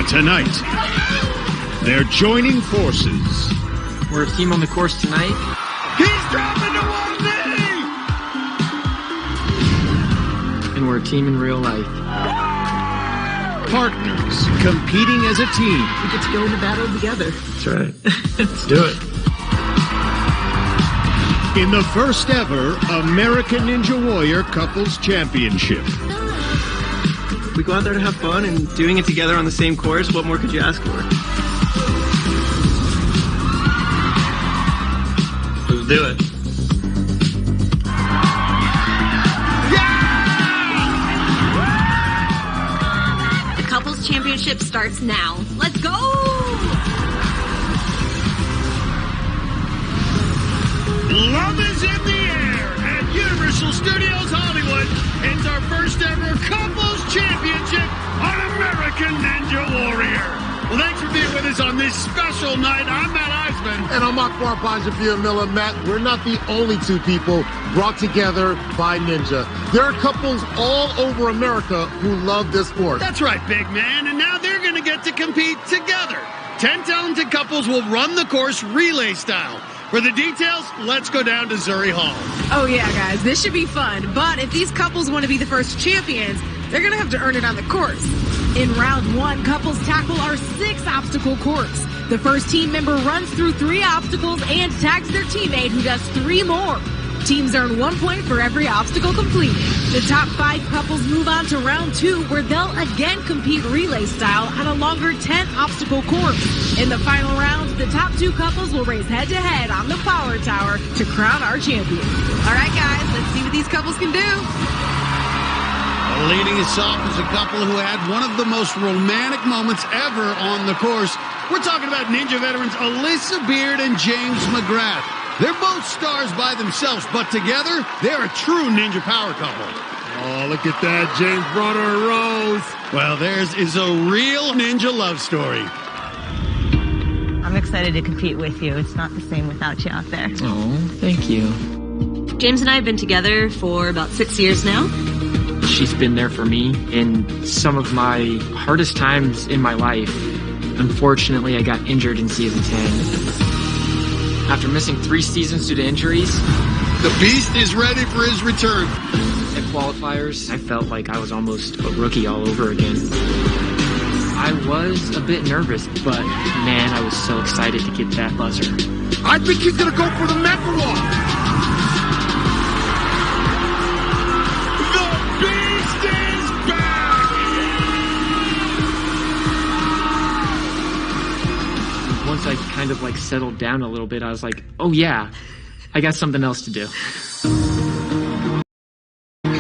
But tonight, they're joining forces. We're a team on the course tonight. He's dropping to one knee! And we're a team in real life. Partners competing as a team. We get to go into battle together. That's right. Let's do it. In the first ever American Ninja Warrior Couples Championship. We go out there to have fun, and doing it together on the same course, what more could you ask for? Let's do it. The Couples Championship starts now. Let's go! Love is in the air at Universal Studios Hollywood. It's our first ever Couples Championship on American Ninja Warrior. Well, thanks for being with us on this special night. I'm Matt Eisman. And I'm Akbar Miller. Matt, we're not the only two people brought together by Ninja. There are couples all over America who love this sport. That's right, big man. And now they're going to get to compete together. 10 talented couples will run the course relay style. For the details, let's go down to Zuri Hall. Oh yeah, guys, this should be fun. But if these couples want to be the first champions, they're going to have to earn it on the course. In round one, couples tackle our 6-obstacle course. The first team member runs through 3 obstacles and tags their teammate who does 3 more. Teams earn 1 point for every obstacle completed. The top 5 couples move on to round 2, where they'll again compete relay style on a longer 10-obstacle course. In the final round, the top 2 couples will race head-to-head on the power tower to crown our champion. All right, guys, let's see what these couples can do. Leading us off is a couple who had one of the most romantic moments ever on the course. We're talking about Ninja veterans Alyssa Beard and James McGrath. They're both stars by themselves, but together, they're a true ninja power couple. Oh, look at that. James brought her a rose. Well, theirs is a real ninja love story. I'm excited to compete with you. It's not the same without you out there. Oh, thank you. James and I have been together for about 6 years now. She's been there for me in some of my hardest times in my life. Unfortunately, I got injured in season 10. After missing 3 seasons due to injuries, The Beast is ready for his return. at qualifiers, I felt like I was almost a rookie all over again. I was a bit nervous, but man, I was so excited to get that buzzer. I think he's going to go for the metal walk. The Beast is back! Once I kind of like settled down a little bit, I was like, oh yeah, I got something else to do.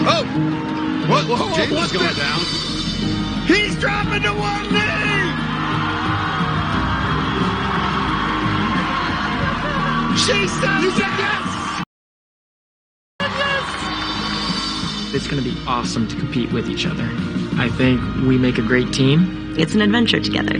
Oh! What? Whoa, James is going down. He's dropping to one knee! She says yes! It's going to be awesome to compete with each other. I think we make a great team. It's an adventure together.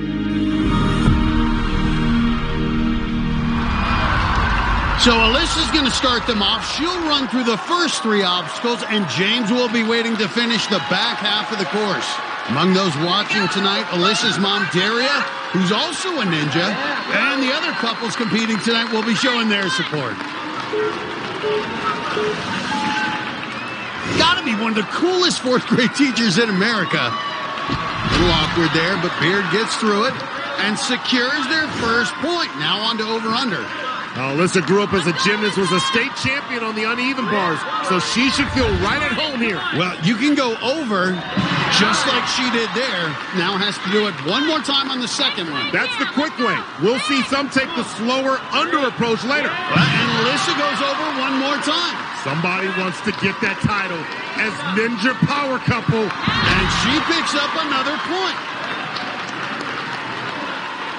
So Alyssa's going to start them off. She'll run through the first 3 obstacles, and James will be waiting to finish the back half of the course. Among those watching tonight, Alyssa's mom, Daria, who's also a ninja, and the other couples competing tonight will be showing their support. Gotta be one of the coolest 4th grade teachers in America. A little awkward there, but Beard gets through it and secures their first point. Now on to over-under. Alyssa grew up as a gymnast, was a state champion on the uneven bars, so she should feel right at home here. Well, you can go over just like she did there. Now has to do it one more time on the second one. That's the quick way. We'll see some take the slower under approach later. And Alyssa goes over one more time. Somebody wants to get that title as Ninja Power Couple. And she picks up another point.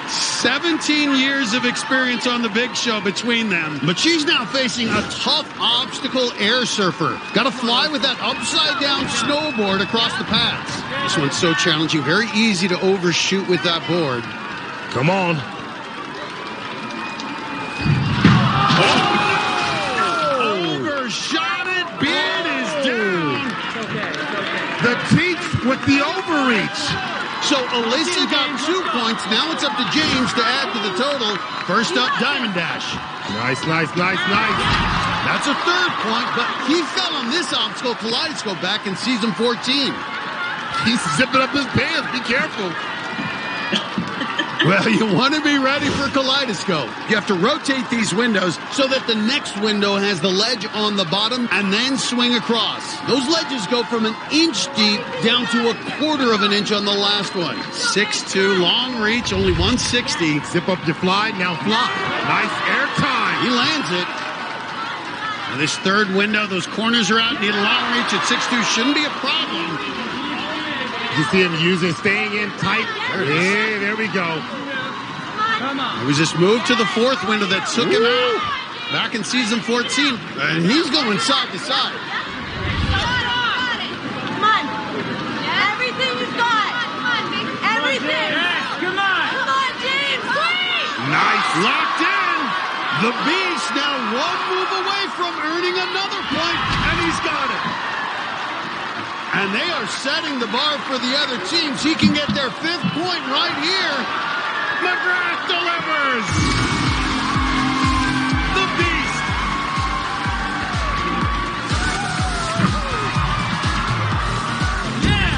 17 years of experience on the big show between them. But she's now facing a tough obstacle air surfer. Got to fly with that upside-down snowboard across the paths. This one's so challenging. Very easy to overshoot with that board. Come on. Oh! Overshot it. Beard is down. The teeth with the overreach. So Alyssa got 2 points. Now it's up to James to add to the total. First up, Diamond Dash. Nice. That's a 3rd point, but he fell on this obstacle, Kaleidoscope, back in season 14. He's zipping up his pants. Be careful. Well, you want to be ready for Kaleidoscope. You have to rotate these windows so that the next window has the ledge on the bottom and then swing across. Those ledges go from an inch deep down to 1/4 of an inch on the last one. 6'2", long reach, only 160. Zip up your fly, now fly. Nice air time. He lands it. Now this 3rd window, those corners are out. Need a long reach at 6'2", shouldn't be a problem. You see him staying in tight. Yeah, there we go. It was this move to the 4th window that took him out back in season 14. And he's going side to side. Come on. Everything you've got. Everything. Come on. Come on, James. Please. Nice. Locked in. The Beast now 1 move away from earning another point. And he's got it. And they are setting the bar for the other teams. He can get their 5th point right here. McGrath delivers. The Beast. Yeah.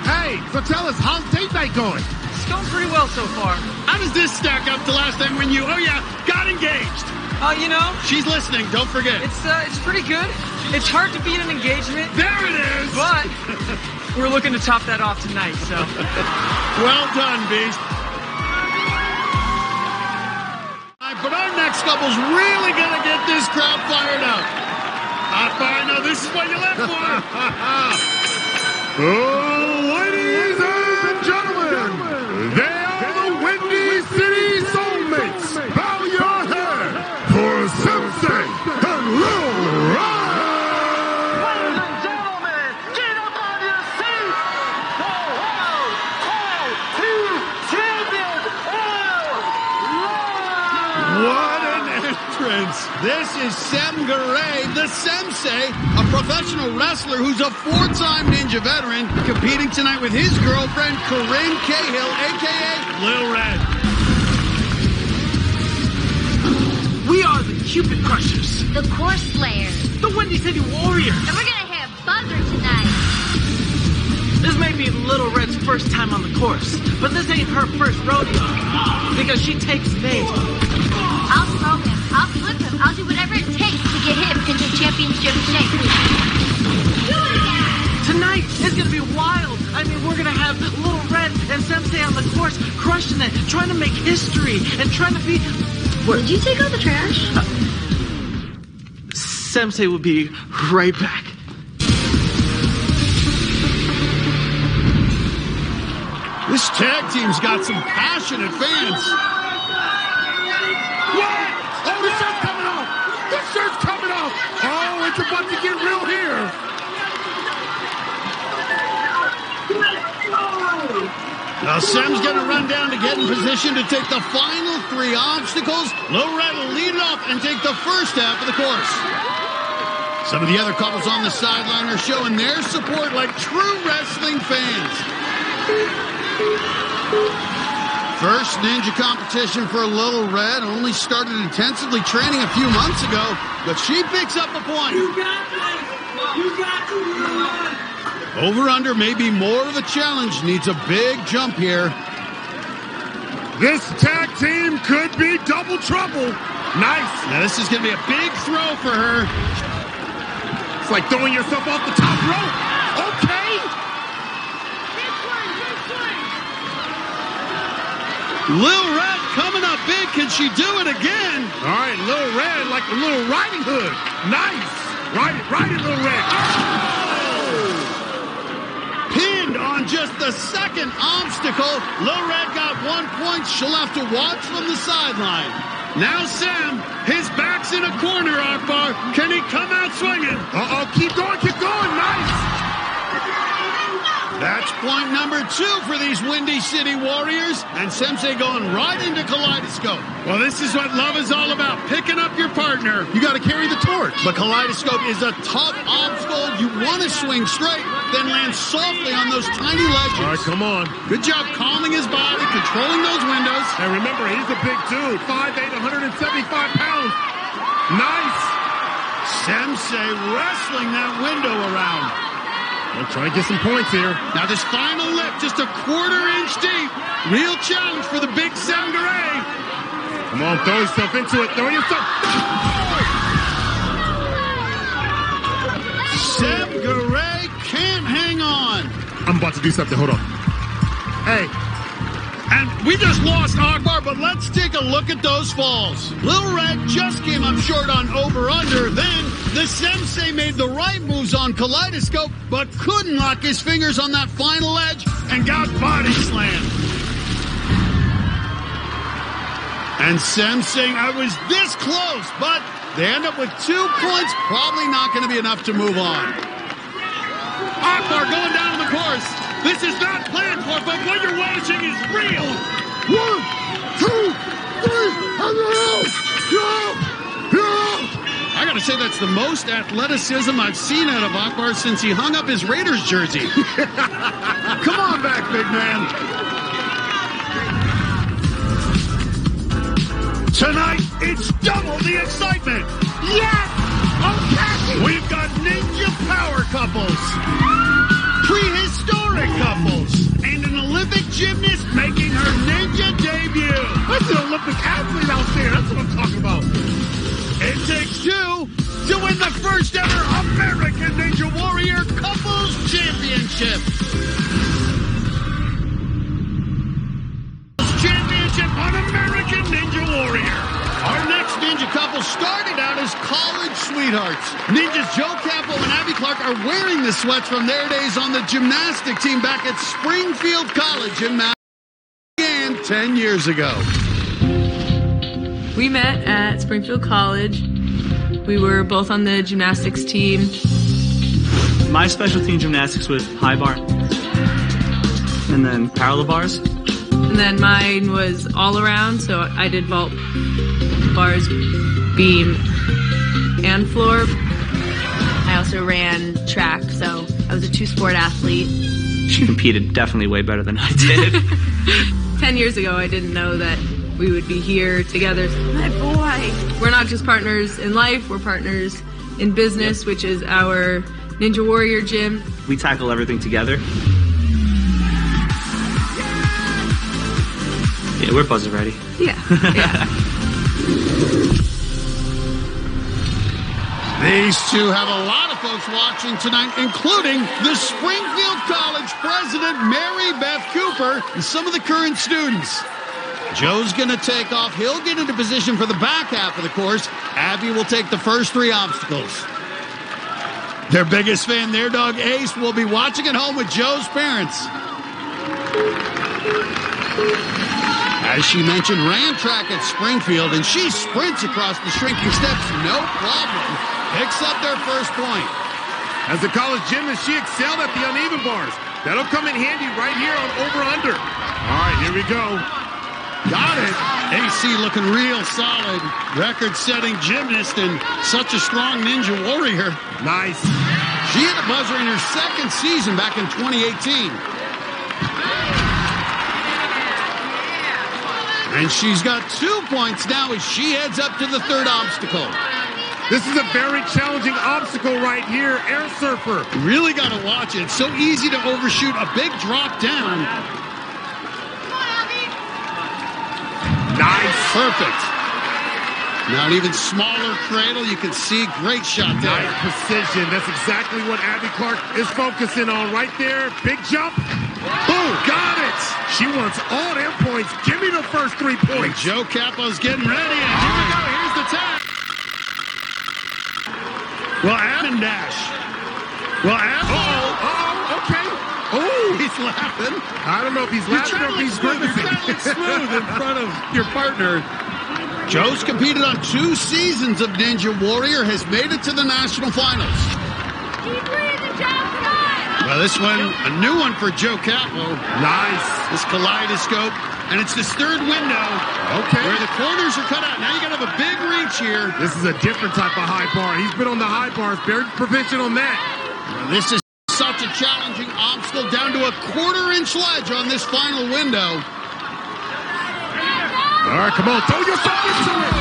Hey, so tell us, how's date night going? It's going pretty well so far. How does this stack up to last time when you, got engaged? You know, She's listening, don't forget. it's pretty good. It's hard to beat an engagement, There it is. but we're looking to top that off tonight, so. Well done, Beast. But our next couple's really going to get this crowd fired up. I know this is what you left for. Ladies and gentlemen, they are the Windy City Soulmates. Bow your head for Sensei and Lil Ryan. Ladies and gentlemen, get up on your seats. The World Tag Team Champions, What an entrance. This is Sem Garay, the Sensei, a professional wrestler who's a 4-time Ninja veteran, competing tonight with his girlfriend, Corinne Cahill, a.k.a. Lil Red. We are the Cupid Crushers, The Course Slayers. the Windy City Warriors. And we're gonna have buzzer tonight. This may be Little Red's first time on the course, but this ain't her first rodeo, because she takes names. I'll throw him. I'll flip him. I'll do whatever it takes to get him into championship shape. Tonight is gonna be wild. I mean, we're gonna have Little Red and Sensei on the course, crushing it, trying to make history, and trying to be... What? Did you take out the trash? Sensei will be right back. This tag team's got some passionate fans. What? Oh, the shirt's coming off. The shirt's coming off. Oh, it's about to get real here. Now Sem's going to run down to get in position to take the final 3 obstacles. Lil Red will lead it off and take the first half of the course. Some of the other couples on the sideline are showing their support like true wrestling fans. First ninja competition for Lil Red, only started intensively training a few months ago, but she picks up a point. You got this. You got this. Over under may be more of a challenge, needs a big jump here. This tag team could be double trouble. Nice. Now this is going to be a big throw for her. It's like throwing yourself off the top rope. Okay. Lil Red coming up big. Can she do it again? All right, Lil Red like the Little Riding Hood. Nice. Ride it, Lil Red. Pinned on just the second obstacle. Lil Red got 1 point. She'll have to watch from the sideline. Now Sam, his back's in a corner, Akbar. Can he come out swinging? Uh-oh, keep going. Nice. That's point number 2 for these Windy City Warriors. And Sensei going right into Kaleidoscope. Well, this is what love is all about, picking up your partner. You got to carry the torch. But Kaleidoscope is a tough obstacle. You want to swing straight, then land softly on those tiny ledges. All right, come on. Good job calming his body, controlling those windows. And remember, he's a big dude. 5'8", 175 pounds. Nice. Sensei wrestling that window around. We'll try and get some points here. Now this final lip, just a quarter-inch deep. Real challenge for the big Sam Garay. Come on, throw yourself into it. Throw yourself. Sam Garay can't hang on. I'm about to do something. Hold on. Hey. And we just lost Akbar, but let's take a look at those falls. Lil Red just came up short on over-under. Then the Sensei made the right moves on Kaleidoscope, but couldn't lock his fingers on that final edge and got body slammed. And Sensei, I was this close, but they end up with 2 points. Probably not going to be enough to move on. Akbar going down the course. This is not planned for, but what you're watching is real. 1, 2, 3, and I gotta say, that's the most athleticism I've seen out of Akbar since he hung up his Raiders jersey. Come on back, big man. Tonight, it's double the excitement. Yes! Okay! We've got ninja power couples, prehistoric couples, and an Olympic gymnast making her ninja debut. That's an Olympic athlete out there. That's what I'm talking about. It takes 2 to win the first ever American Ninja Warrior Couples Championship. Championship on American Ninja Warrior. Our next ninja couple started out as college sweethearts. Ninjas Joe Campo and Abby Clark are wearing the sweats from their days on the gymnastic team back at Springfield College in Massachusetts 10 years ago. We met at Springfield College. We were both on the gymnastics team. My specialty in gymnastics was high bar and then parallel bars. And then mine was all around, so I did vault, bars, beam, and floor. I also ran track, so I was a 2-sport athlete. She competed definitely way better than I did. 10 years ago, I didn't know that we would be here together. My boy! We're not just partners in life, we're partners in business, which is our Ninja Warrior gym. We tackle everything together. Yeah, we're buzzer ready. Yeah. These two have a lot of folks watching tonight, including the Springfield College president, Mary Beth Cooper, and some of the current students. Joe's going to take off. He'll get into position for the back half of the course. Abby will take the first 3 obstacles. Their biggest fan, their dog Ace, will be watching at home with Joe's parents. As she mentioned, ran track at Springfield, and she sprints across the shrinking steps, no problem. Picks up their first point. As a college gymnast, she excelled at the uneven bars. That'll come in handy right here on over-under. All right, here we go. Got it. AC looking real solid. Record-setting gymnast and such a strong Ninja Warrior. Nice. She hit a buzzer in her second season back in 2018. And she's got 2 points now as she heads up to the third obstacle. This is a very challenging obstacle right here. Air surfer. Really got to watch it. It's so easy to overshoot a big drop down. Nice. Perfect. Now an even smaller cradle. You can see great shot there. Nice precision. That's exactly what Abby Clark is focusing on right there. Big jump. Boom. Got it. She wants all their points. Give me the first 3 points. And Joe Capo's getting ready. And here we go. Here's the tag. Well, Adam dash. Well, Adam. Oh, okay. Oh, he's laughing. I don't know if he's laughing or if he's grimacing. You're trying to look smooth in front of your partner. Joe's competed on 2 seasons of Ninja Warrior, has made it to the national finals. Keep breathing, Joe. Well, this one, a new one for Joe Catlow. Nice. This kaleidoscope. And it's this third window. Okay. Where the corners are cut out. Now you got to have a big reach here. This is a different type of high bar. He's been on the high bars. Very proficient on that. Well, this is such a challenging obstacle, down to a quarter-inch ledge on this final window. All right, come on. Throw yourself into it.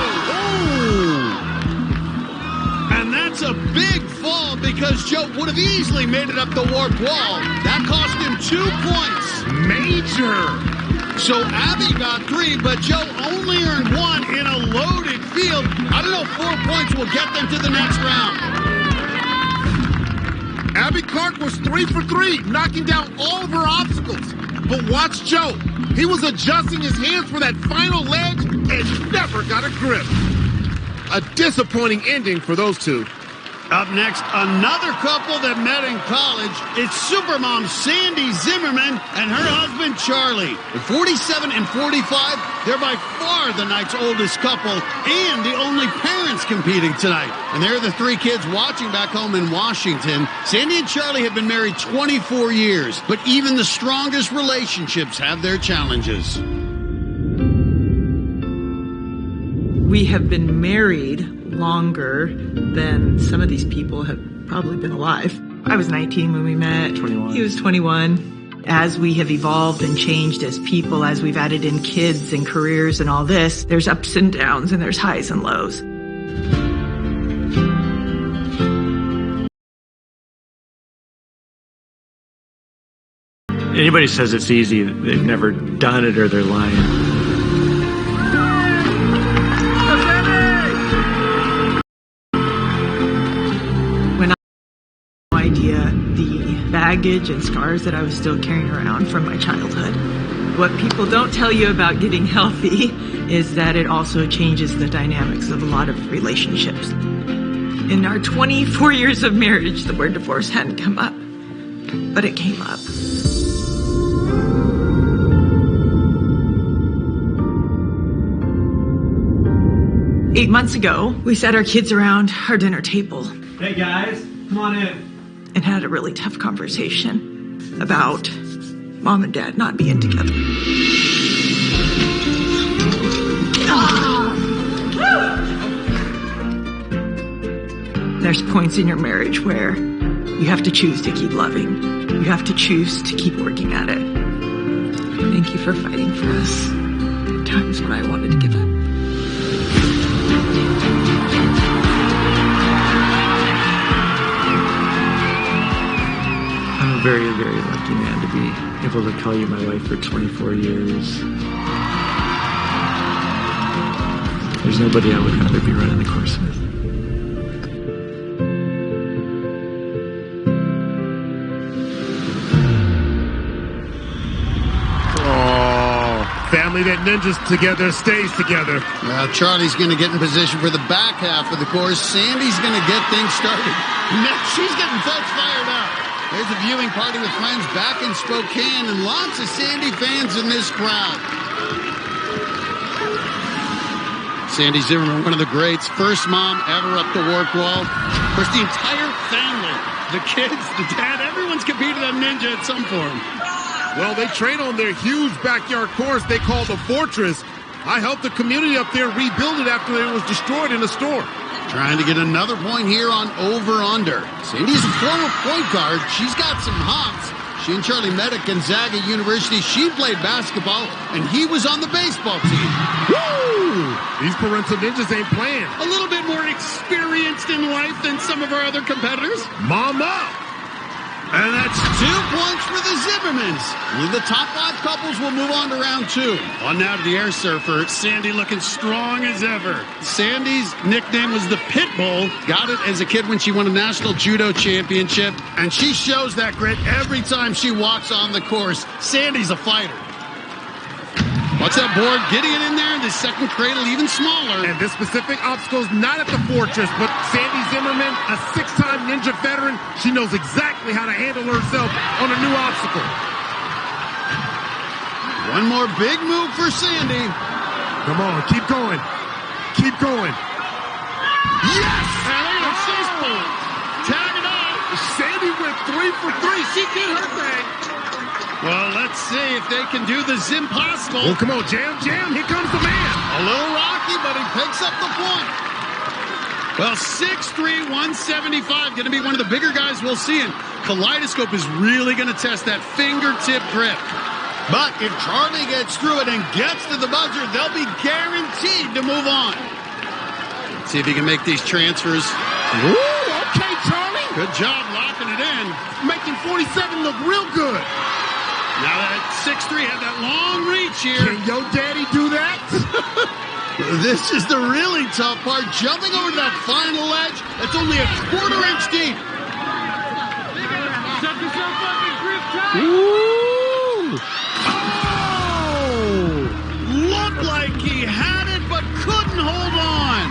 And that's a big fall because Joe would have easily made it up the warped wall. That cost him 2 points. Major. So Abby got 3, but Joe only earned 1 in a loaded field. I don't know if 4 points will get them to the next round. Abby Clark was 3 for 3, knocking down all of her obstacles. But watch Joe. He was adjusting his hands for that final ledge and never got a grip. A disappointing ending for those two. Up next, another couple that met in college. It's supermom Sandy Zimmerman and her husband Charlie. At 47 and 45, they're by far the night's oldest couple and the only parents competing tonight. And they're the 3 kids watching back home in Washington. Sandy and Charlie have been married 24 years, but even the strongest relationships have their challenges. We have been married longer than some of these people have probably been alive. I was 19 when we met. 21. He was 21. As we have evolved and changed as people, as we've added in kids and careers and all this, there's ups and downs and there's highs and lows. Anybody says it's easy, they've never done it or they're lying. The baggage and scars that I was still carrying around from my childhood. What people don't tell you about getting healthy is that it also changes the dynamics of a lot of relationships. In our 24 years of marriage, the word divorce hadn't come up, but it came up. Eight months ago, we sat our kids around our dinner table. Hey guys, come on in. And had a really tough conversation about mom and dad not being together. There's points in your marriage where you have to choose to keep loving. You have to choose to keep working at it. Thank you for fighting for us. Times when I wanted to give up. Very, very lucky man to be able to call you my wife for 24 years. There's nobody I would rather be running the course with. Oh, family that ninjas together stays together. Well, Charlie's going to get in position for the back half of the course. Sandy's going to get things started. Next, she's getting folks fired up. There's a viewing party with friends back in Spokane and lots of Sandy fans in this crowd. Sandy Zimmerman, one of the greats, first mom ever up the warp wall. Of course, the entire family, the kids, the dad, everyone's competed on Ninja at some form. Well, they train on their huge backyard course they call the Fortress. I helped the community up there rebuild it after it was destroyed in a storm. Trying to get another point here on over-under. Sandy's a former point guard. She's got some hops. She and Charlie met at Gonzaga University. She played basketball, and he was on the baseball team. Woo! These parental ninjas ain't playing. A little bit more experienced in life than some of our other competitors. Mama! And that's 2 points for the Zimmermans. The top 5 couples will move on to round 2. On now to the air surfer. Sandy looking strong as ever. Sandy's nickname was the Pitbull. Got it as a kid when she won a national judo championship. And she shows that grit every time she walks on the course. Sandy's a fighter. Watch that board, getting it in there, and the second cradle even smaller. And this specific obstacle's not at the Fortress, but Sandy Zimmerman, a 6-time ninja veteran, she knows exactly how to handle herself on a new obstacle. One more big move for Sandy. Come on, keep going. Keep going. Yes! And look at she's pulling. Tag it out. Sandy went 3 for 3. She did her thing. Well, let's see if they can do the impossible. Oh, come on, Jam. Here comes the man. A little rocky, but he picks up the point. Well, 6'3", 175, going to be one of the bigger guys we'll see. And Kaleidoscope is really going to test that fingertip grip. But if Charlie gets through it and gets to the buzzer, they'll be guaranteed to move on. Let's see if he can make these transfers. Ooh, okay, Charlie. Good job locking it in. Making 47 look real good. Now that 6'3" had that long reach here. Can your daddy do that? This is the really tough part. Jumping over to that final edge. That's only a quarter-inch deep. Set yourself up and grip tight. Ooh. Oh! Looked like he had it, but couldn't hold on.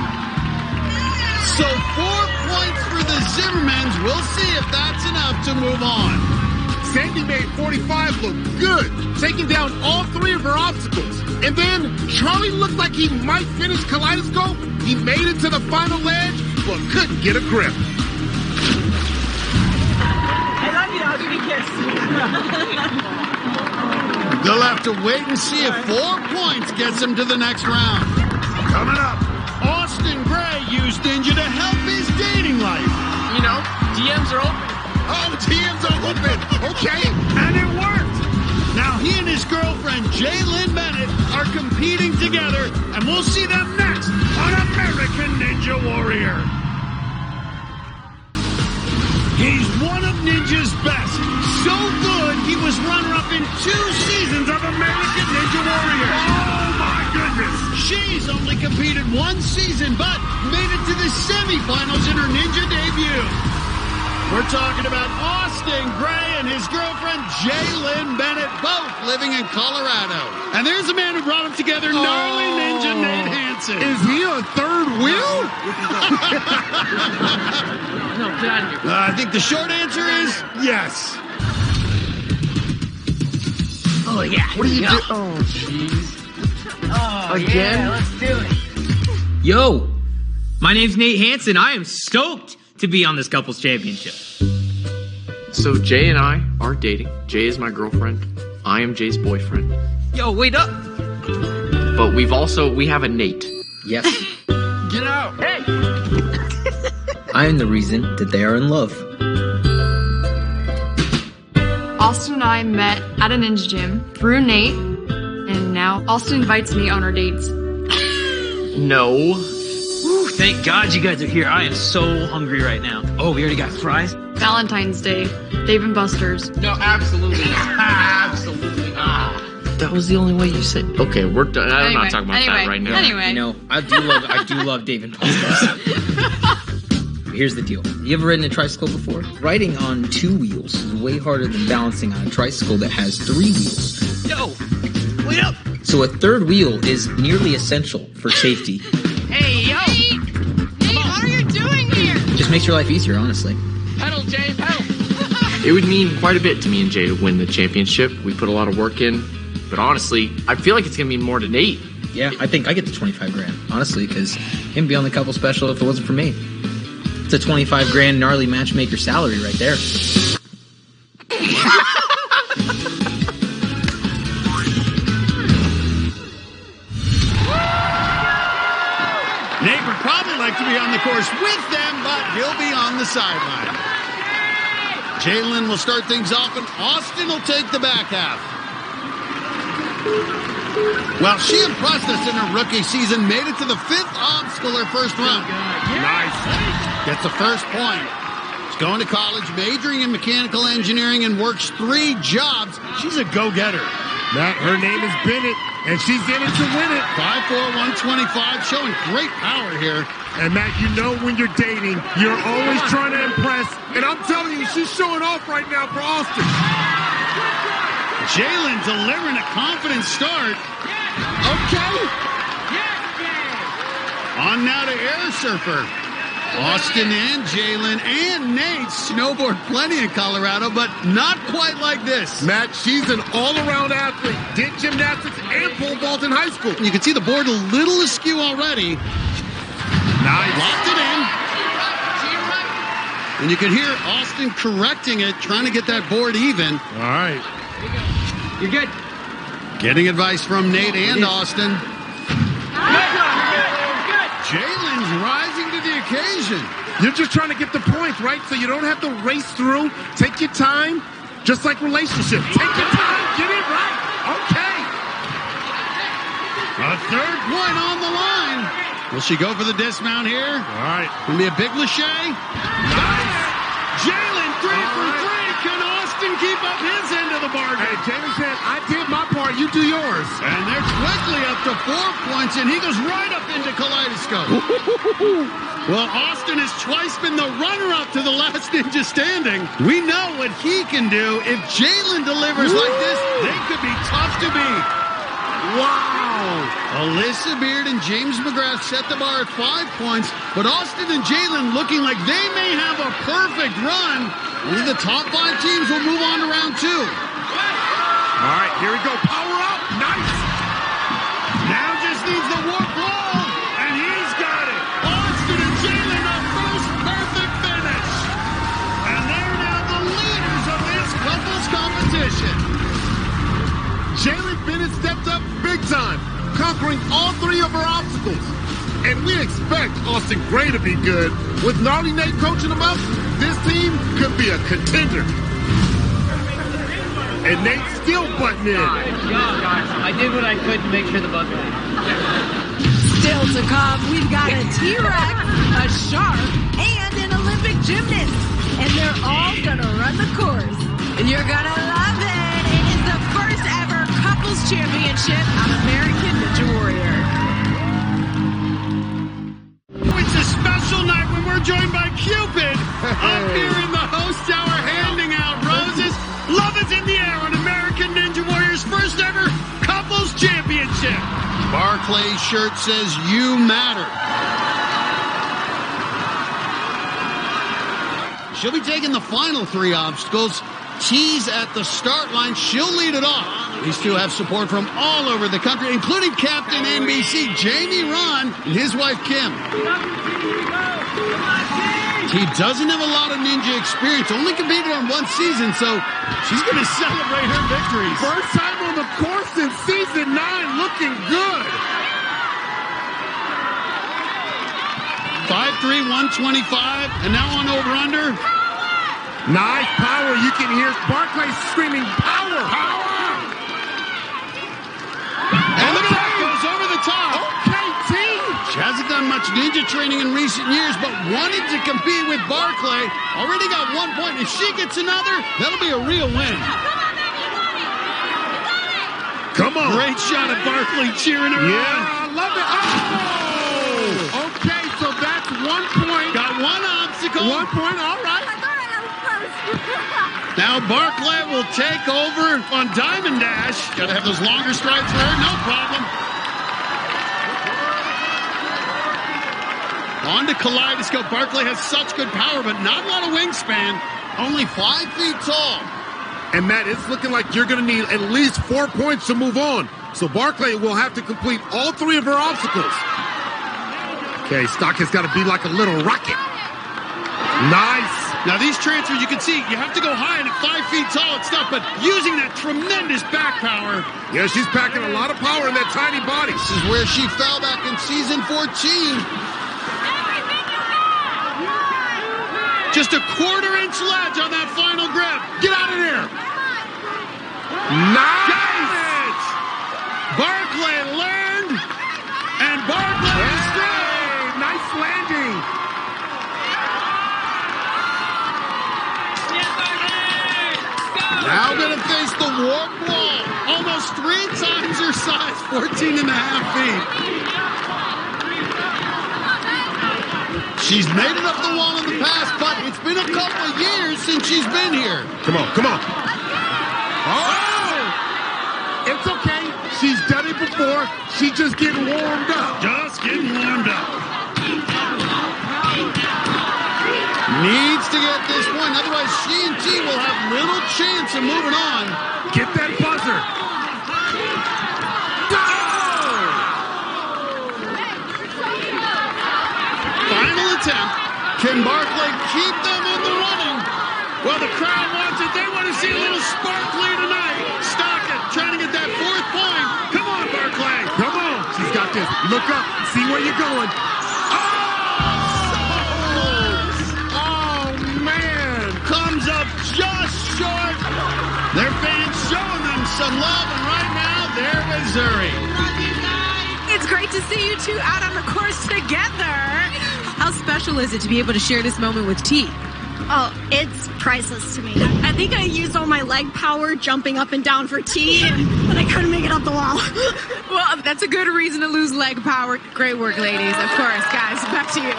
So 4 points for the Zimmermans. We'll see if that's enough to move on. Sandy made 45 look good, taking down all 3 of her obstacles. And then Charlie looked like he might finish Kaleidoscope. He made it to the final edge, but couldn't get a grip. I love you. I'll give you a kiss. They'll have to wait and see if 4 points gets him to the next round. Coming up, Austin Gray used Ninja to help his dating life. You know, DMs are open. oh, TM's are open. Okay, And it worked. Now he and his girlfriend, Jalen Bennett, are competing together, and we'll see them next on American Ninja Warrior. He's one of Ninja's best. So good, he was runner-up in 2 seasons of American Ninja Warrior. oh my goodness. She's only competed 1 season, but made it to the semifinals in her Ninja debut. We're talking about Austin Gray and his girlfriend, Jalen Bennett, both living in Colorado. And there's a man who brought them together, gnarly Ninja Nate Hansen. Is he a third wheel? No, get out of here. I think the short answer is yes. Oh, yeah. What are you doing? Oh, jeez. Oh, Again? yeah, let's do it. Yo, my name's Nate Hansen. I am stoked to be on this couples championship. So Jay and I are dating. Jay is my girlfriend. I am Jay's boyfriend. Yo, wait up. But we have a Nate. Yes. Get out. Hey. I am the reason that they are in love. Austin and I met at a ninja gym through Nate, and now Austin invites me on our dates. No. Whew, thank God you guys are here. I am so hungry right now. Oh, we already got fries? Valentine's Day, Dave and Buster's. No, absolutely not. Absolutely not. That was the only way you said. Okay, we're done. I'm Anyway, not talking about that right now. Anyway. You know, I do love Dave and Buster's. Here's the deal. You ever ridden a tricycle before? Riding on 2 wheels is way harder than balancing on a tricycle that has 3 wheels. Yo, wait up. So a 3rd wheel is nearly essential for safety. Hey, yo. Nate, what are you doing here? Just makes your life easier, honestly. Pedal, Jay, pedal. It would mean quite a bit to me and Jay to win the championship. We put a lot of work in. But honestly, I feel like it's going to mean more to Nate. Yeah, I think I get the 25 grand, honestly, because him be on the couple special if it wasn't for me. It's a 25 grand gnarly matchmaker salary right there. Nate would probably like to be on the course with them, but he'll be on the sideline. Jalen will start things off, and Austin will take the back half. Well, she impressed us in her rookie season, made it to the 5th obstacle her first round. Nice. Gets the first point. She's going to college, majoring in mechanical engineering, and works 3 jobs. She's a go-getter. Matt, her name is Bennett, and she's in it to win it. 5'4", 125, showing great power here. And Matt, you know when you're dating, you're always trying to impress. And I'm telling you, she's showing off right now for Austin. Jalen delivering a confident start. Okay. On now to Air Surfer. Austin and Jalen and Nate snowboard plenty in Colorado, but not quite like this. Matt, she's an all-around athlete. Did gymnastics and pole vault in high school. You can see the board a little askew already. Nice. Locked it in. And you can hear Austin correcting it, trying to get that board even. All right. You're good. Getting advice from Nate and Austin. Jalen's rising to the occasion. You're just trying to get the points, right? So you don't have to race through. Take your time, just like relationships. Take your time, get it right. Okay. A third point on the line. Will she go for the dismount here? All right. Gonna be a big Lachey. Nice. Jalen 3 for 3. Can Austin keep up his end of the bargain? Hey, Jalen said, I did my part, you do yours. And they're quickly up to 4 points, and he goes right up into Kaleidoscope. Well, Austin has twice been the runner-up to the last ninja standing. We know what he can do. If Jalen delivers like this, they could be tough to beat. Wow! Alyssa Beard and James McGrath set the bar at 5 points, but Austin and Jalen looking like they may have a perfect run. Only the top 5 teams will move on to round 2. All right, here we go. Power up. Nice. Now just needs the warp wall, and he's got it. Austin and Jalen, the first perfect finish. And they're now the leaders of this couples competition. Jalen Bennett stepped up big time, conquering all 3 of her obstacles. And we expect Austin Gray to be good. With Gnarly Nate coaching them up, this team could be a contender. And Nate's still butting in. Guys, I did what I could to make sure the buzzer hit. Still to come, we've got a T-Rex, a shark, and an Olympic gymnast. And they're all gonna run the course. And you're gonna love it. It is the first ever couples championship on American Ninja Warrior. It's a special night when we're joined by Cupid up here in the host tower handing out roses. Love is in the air on American Ninja Warrior's first ever couples championship. Barclay's shirt says you matter. She'll be taking the final 3 obstacles. Tees at the start line. She'll lead it off. These two have support from all over the country, including Captain NBC Jamie Ron and his wife Kim. He doesn't have a lot of ninja experience, only competed on 1 season, so she's going to celebrate her victories. First time on the course in season 9, looking good. 5'3", 125, and now on over-under. Nice power. You can hear Barclay screaming, power! Power! And look at that, goes over the top. Okay, team. She hasn't done much ninja training in recent years, but wanted to compete with Barclay. Already got 1 point. If she gets another, that'll be a real win. Come on. Great shot at Barclay cheering her on. Yeah, I love it. Oh! Okay, so that's 1 point. Got 1 obstacle. 1 point, all right. Now Barclay will take over on Diamond Dash. Got to have those longer strides for her, no problem. On to Kaleidoscope. Barclay has such good power, but not a lot of wingspan. Only 5 feet tall. And Matt, it's looking like you're going to need at least 4 points to move on. So Barclay will have to complete all 3 of her obstacles. Okay, stock has got to be like a little rocket. Nice. Now these transfers, you can see, you have to go high, and at 5 feet tall, it's tough, but using that tremendous back power. Yeah, she's packing a lot of power in that tiny body. This is where she fell back in season 14. Just a 1/4 inch ledge on that final grip. Get out of there. Nice. Barclay learned, and Barclay is straight. Nice landing. Now going to face the warp wall. Almost 3 times her size, 14.5 feet. She's made it up the wall in the past, but it's been a couple of years since she's been here. Come on, come on. Oh! It's okay. She's done it before. She's just getting warmed up. Just getting warmed up. Needs to get this one, otherwise she and T will have little chance of moving on. Get that buzzer. Go! Final attempt. Can Barclay keep them in the they want to see a little sparkly tonight. Stockton trying to get that 4th point. Come on, Barclay. Come on. She's got this. Look up. See where you're going. Oh, man. Comes up just short. Their fans showing them some love, and right now, they're Missouri. It's great to see you two out on the course together. How special is it to be able to share this moment with T? Oh, it's priceless to me. I think I used all my leg power jumping up and down for T, but I couldn't make it up the wall. Well, that's a good reason to lose leg power. Great work, ladies. Of course, guys, back to you.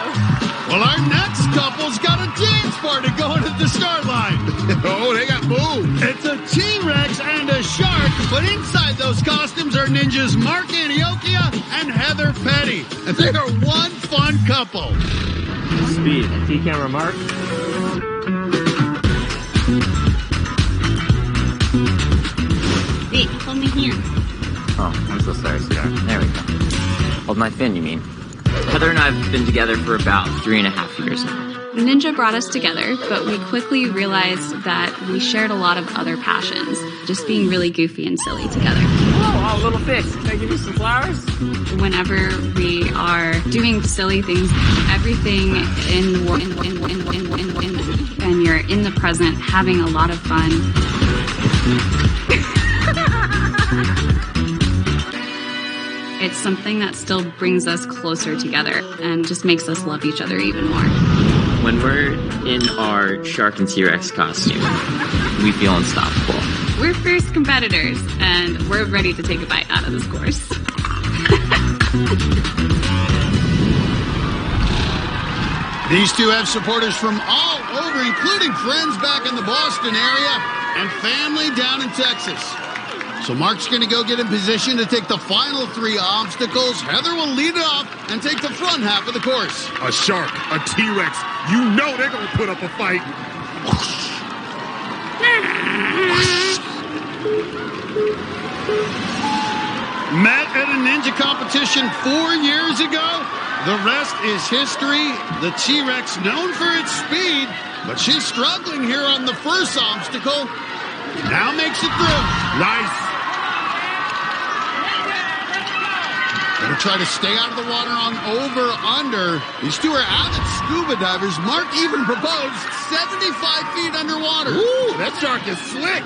Well, our next couple's got a dance party going at the start line. Oh, they got moved. It's a T-Rex and a shark, but inside those costumes are ninjas Mark Antiochia and Heather Petty. And they are one fun couple. Speed. T-camera Mark. Wait, hold me here. Oh, I'm so sorry, sweetheart. There we go. Hold my fin, you mean? Heather and I have been together for about 3.5 years now. Ninja brought us together, but we quickly realized that we shared a lot of other passions, just being really goofy and silly together. Oh, little fish. Can I give you some flowers? Whenever we are doing silly things, everything in the world, and you're in the present, having a lot of fun. It's something that still brings us closer together and just makes us love each other even more. When we're in our shark and T-Rex costume, we feel unstoppable. We're fierce competitors, and we're ready to take a bite out of this course. These two have supporters from all over, including friends back in the Boston area and family down in Texas. So Mark's going to go get in position to take the final 3 obstacles. Heather will lead it off and take the front half of the course. A shark, a T-Rex. You know they're going to put up a fight. Met at a ninja competition 4 years ago. The rest is history. The T-Rex known for its speed, but she's struggling here on the first obstacle. Now makes it through. Nice. Gonna try to stay out of the water on over-under. These two are avid scuba divers. Mark even proposed 75 feet underwater. Ooh, that shark is slick.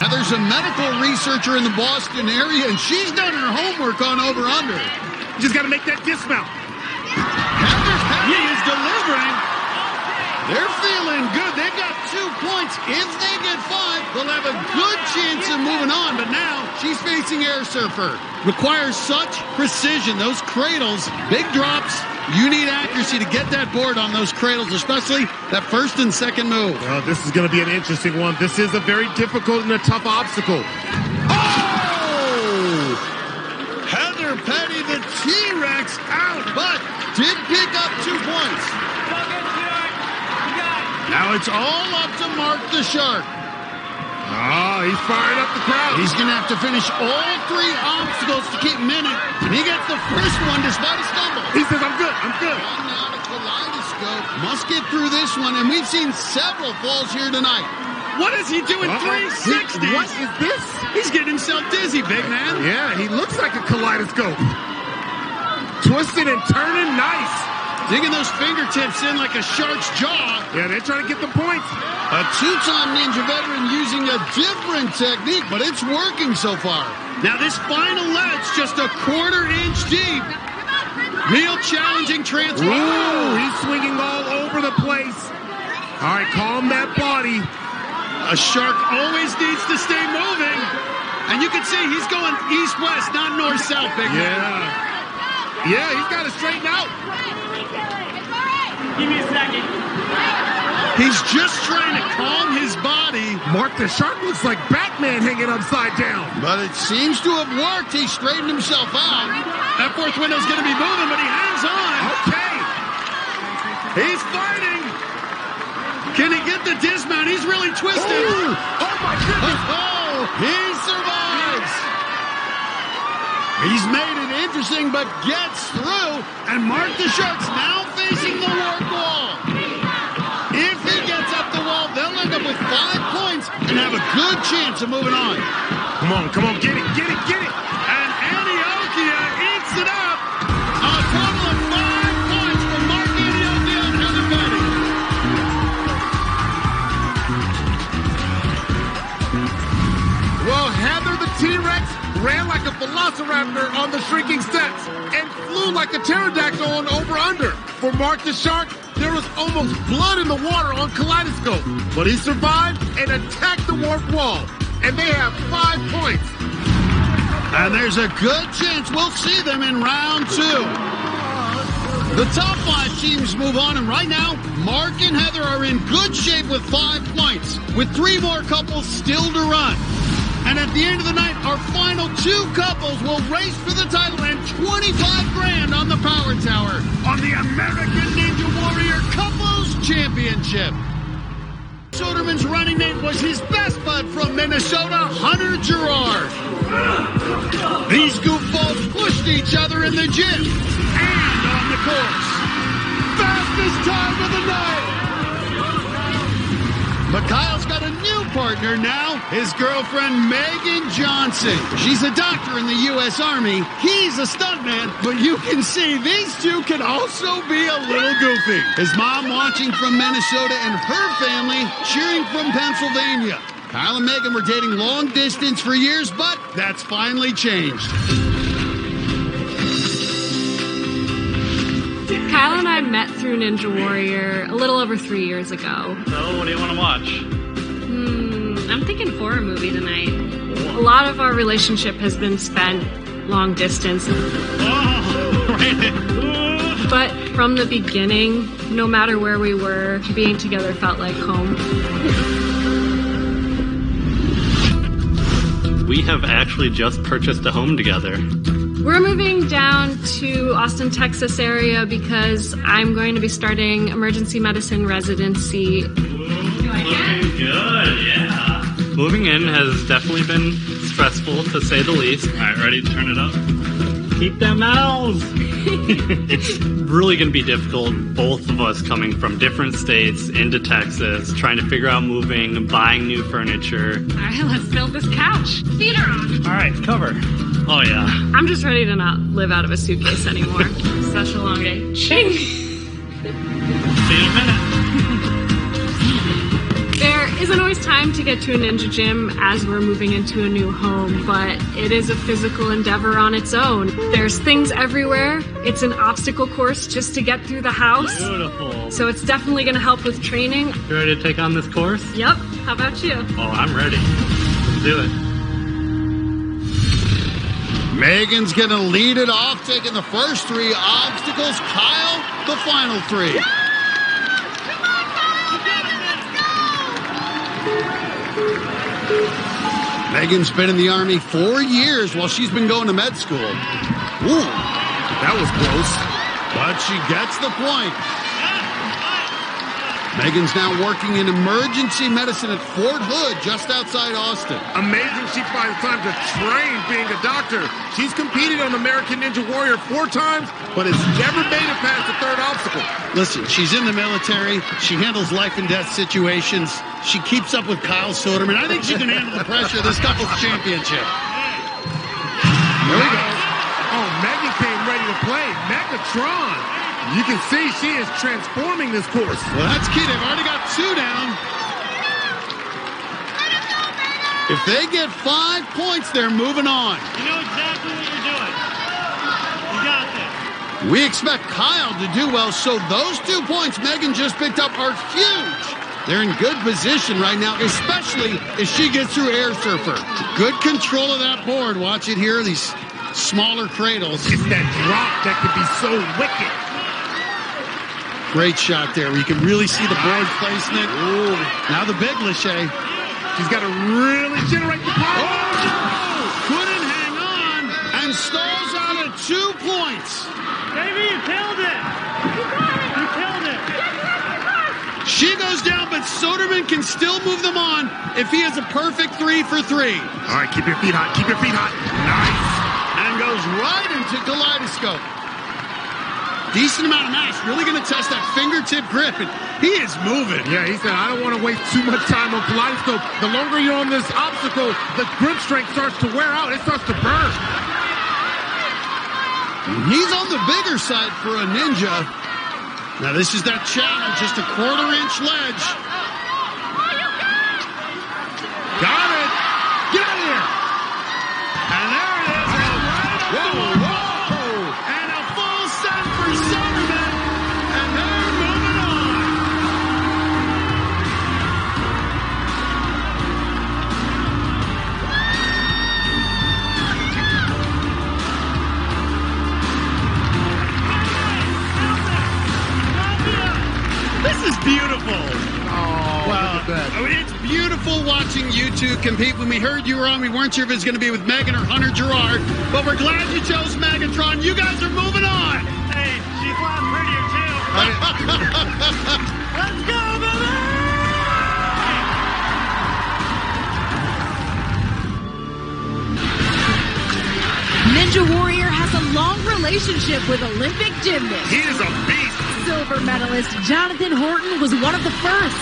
Heather's a medical researcher in the Boston area, and she's done her homework on over-under. Just gotta make that dismount. Heather Petty is delivering. They're feeling good. They've got 2 points. If they get 5, they'll have a good chance of moving on. But now she's facing Air Surfer. Requires such precision. Those cradles, big drops. You need accuracy to get that board on those cradles, especially that first and second move. Well, this is going to be an interesting one. This is a very difficult and a tough obstacle. Oh! Heather Petty, the T-Rex, out, but did pick up 2 points. Now it's all up to Mark the Shark. Oh, he's firing up the crowd. He's going to have to finish all 3 obstacles to keep minute, and he gets the first one despite a stumble. He says, I'm good, I'm good. And now the kaleidoscope must get through this one, and we've seen several falls here tonight. What is he doing? 360s? What is this? He's getting himself dizzy, big man. Yeah, he looks like a kaleidoscope. Twisting and turning, nice. Digging those fingertips in like a shark's jaw. Yeah, they're trying to get the points. A 2-time ninja veteran using a different technique, but it's working so far. Now this final ledge just a 1/4 inch deep. Real challenging transfer. Ooh, he's swinging all over the place. All right, calm that body. A shark always needs to stay moving. And you can see he's going east-west, not north-south, big man. Yeah, he's got to straighten out. Give me a second. He's just trying to calm his body. Mark the Shark looks like Batman hanging upside down. But it seems to have worked. He straightened himself out. That 4th window's going to be moving, but he hangs on. Okay. He's fighting. Can he get the dismount? He's really twisted. Ooh. Oh, my goodness. Oh, he survives. He's made it interesting, but gets through. And Mark the Shark's now facing the warp wall. If he gets wins and have a good chance of moving on. Come on, get it. And Antioquia eats it up. A total of 5 points for Mark Antioquia and Heather Betty. Well, Heather the T-Rex ran like a velociraptor on the shrinking steps and flew like a pterodactyl on over-under. For Mark the Shark, there was almost blood in the water on Kaleidoscope, but he survived and attacked the warped wall. And they have 5 points. And there's a good chance we'll see them in round 2. The top 5 teams move on, and right now, Mark and Heather are in good shape with 5 points, with 3 more couples still to run. And at the end of the night, our final 2 couples will race for the title and $25,000 on the Power Tower on the American Ninja Warrior Couples Championship. Soderman's running mate was his best bud from Minnesota, Hunter Gerard. These goofballs pushed each other in the gym and on the course. Fastest time of the night. But Kyle's got a new partner now, his girlfriend Megan Johnson. She's a doctor in the U.S. Army. He's a stuntman, but you can see these two can also be a little goofy. His mom watching from Minnesota and her family cheering from Pennsylvania. Kyle and Megan were dating long distance for years, but that's finally changed. Kyle and I met through Ninja Warrior a little over 3 years ago. So, what do you want to watch? I'm thinking horror movie tonight. A lot of our relationship has been spent long distance. But from the beginning, no matter where we were, being together felt like home. We have actually just purchased a home together. We're moving down to Austin, Texas area because I'm going to be starting emergency medicine residency. Looking good, yeah. Moving in has definitely been stressful, to say the least. All right, ready to turn it up? Keep them owls! It's really going to be difficult, both of us coming from different states into Texas, trying to figure out moving, buying new furniture. All right, let's build this couch. Feet are on. All right, cover. Oh, yeah. I'm just ready to not live out of a suitcase anymore. Such a long day. Ching! See you in a minute. There isn't always time to get to a ninja gym as we're moving into a new home, but it is a physical endeavor on its own. There's things everywhere. It's an obstacle course just to get through the house. Beautiful. So it's definitely going to help with training. You ready to take on this course? Yep. How about you? Oh, I'm ready. Let's do it. Megan's going to lead it off, taking the first 3 obstacles. Kyle, the final 3. Megan's been in the Army 4 years while she's been going to med school. Ooh, that was close. But she gets the point. Megan's now working in emergency medicine at Fort Hood, just outside Austin. Amazing she finds time to train being a doctor. She's competed on American Ninja Warrior 4 times, but has never made it past the 3rd obstacle. Listen, she's in the military. She handles life and death situations. She keeps up with Kyle Soderman. I think she can handle the pressure of this couple's championship. Here we go. Oh, Megan came ready to play. Megatron. You can see she is transforming this course. Well, that's key. They've already got 2 down. If they get 5 points, they're moving on. You know exactly what you're doing. You got this. We expect Kyle to do well, so those 2 points Megan just picked up are huge. They're in good position right now, especially if she gets through Air Surfer. Good control of that board. Watch it here, these smaller cradles. It's that drop that could be so wicked. Great shot there where you can really see the board placement. Ooh. Now the big Lachey. She's got to really generate the power. Oh! Couldn't hang on and stalls out at 2 points. Baby, you killed it. You killed it. She goes down, but Soderman can still move them on if he has a perfect 3 for 3. All right, keep your feet hot. Keep your feet hot. Nice. And goes right into Kaleidoscope. decent amount of mass. Really going to test that fingertip grip. And he is moving. Yeah, he said, I don't want to waste too much time on kaleidoscope. The longer you're on this obstacle, the grip strength starts to wear out. It starts to burn. He's on the bigger side for a ninja. Now this is that challenge, just a 1/4-inch ledge. Got it. Get here. And there it is. Whoa. And a full set for Silverman. And they're moving on. This is beautiful. Oh, wow. I mean, it's beautiful watching you two compete. When we heard you were on, we weren't sure if it was going to be with Megan or Hunter Gerard, but we're glad you chose Megatron. You guys are moving on. Hey, she's a lot prettier too. Let's go, baby! Ninja Warrior has a long relationship with Olympic gymnasts. He is a beast. Silver medalist Jonathan Horton was one of the first.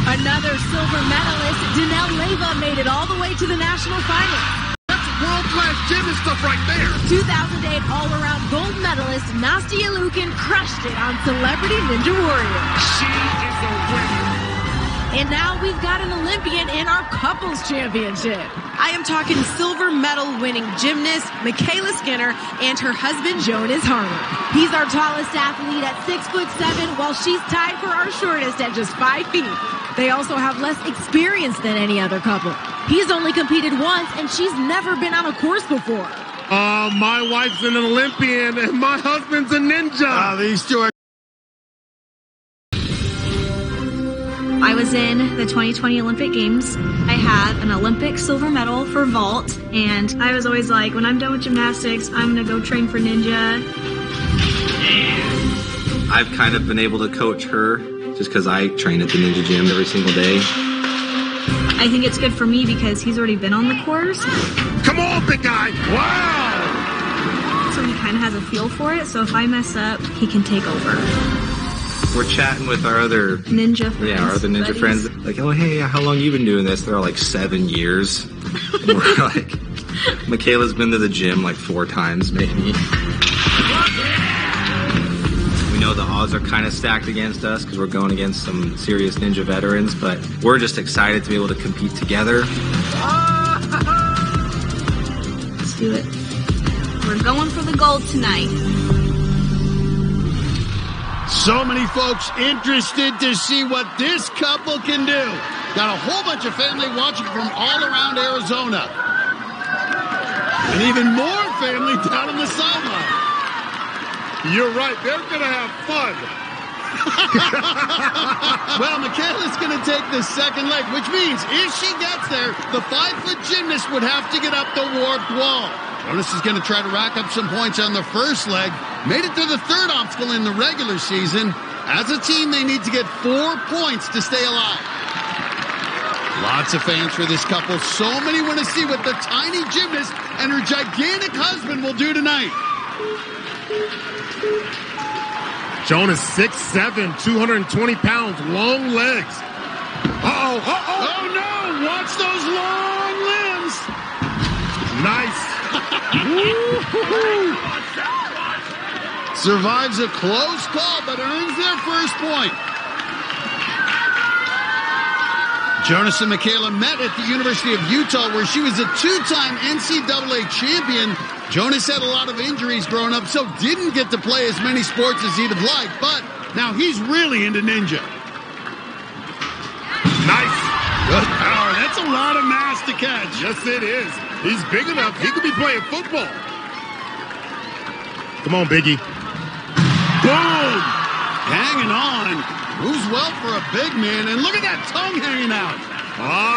Another silver medalist, Danelle Leyva, made it all the way to the national finals. That's world-class gymnast stuff right there. 2008 all-around gold medalist Nastia Lukin crushed it on Celebrity Ninja Warrior. She is a winner. And now we've got an Olympian in our couples championship. I am talking silver medal winning gymnast Michaela Skinner and her husband Jonas Harmer. He's our tallest athlete at 6'7", while she's tied for our shortest at just 5 feet. They also have less experience than any other couple. He's only competed once and she's never been on a course before. My wife's an Olympian and my husband's a ninja. These two are. I was in the 2020 Olympic Games. I had an Olympic silver medal for vault, and I was always like, when I'm done with gymnastics, I'm going to go train for ninja. I've kind of been able to coach her just because I train at the ninja gym every single day. I think it's good for me because he's already been on the course. Come on, big guy. Wow. So he kind of has a feel for it, so if I mess up, he can take over. We're chatting with our other ninja friends. Yeah, our other ninja friends. Like, oh, hey, how long you been doing this? They're all like 7 years. And we're like, Michaela's been to the gym like 4 times, maybe. We know the odds are kind of stacked against us because we're going against some serious ninja veterans, but we're just excited to be able to compete together. Let's do it. We're going for the gold tonight. So many folks interested to see what this couple can do. Got a whole bunch of family watching from all around Arizona. And even more family down on the sideline. You're right. They're going to have fun. Well, Michaela's going to take the second leg, which means if she gets there, the 5-foot gymnast would have to get up the warped wall. Jonas is going to try to rack up some points on the first leg. Made it to the third obstacle in the regular season. As a team, they need to get 4 points to stay alive. Lots of fans for this couple. So many want to see what the tiny gymnast and her gigantic husband will do tonight. Jonas, 6'7", 220 pounds, long legs. Uh-oh. Oh, no. Watch those long limbs. Nice. Survives a close call, but earns their first point. Jonas and Michaela met at the University of Utah, where she was a 2-time NCAA champion. Jonas had a lot of injuries growing up, so didn't get to play as many sports as he'd have liked, but now he's really into ninja. Nice. Good power. That's a lot of mass to catch. Yes, it is. He's big enough. He could be playing football. Come on, Biggie. Boom! Hanging on. Moves well for a big man, and look at that tongue hanging out.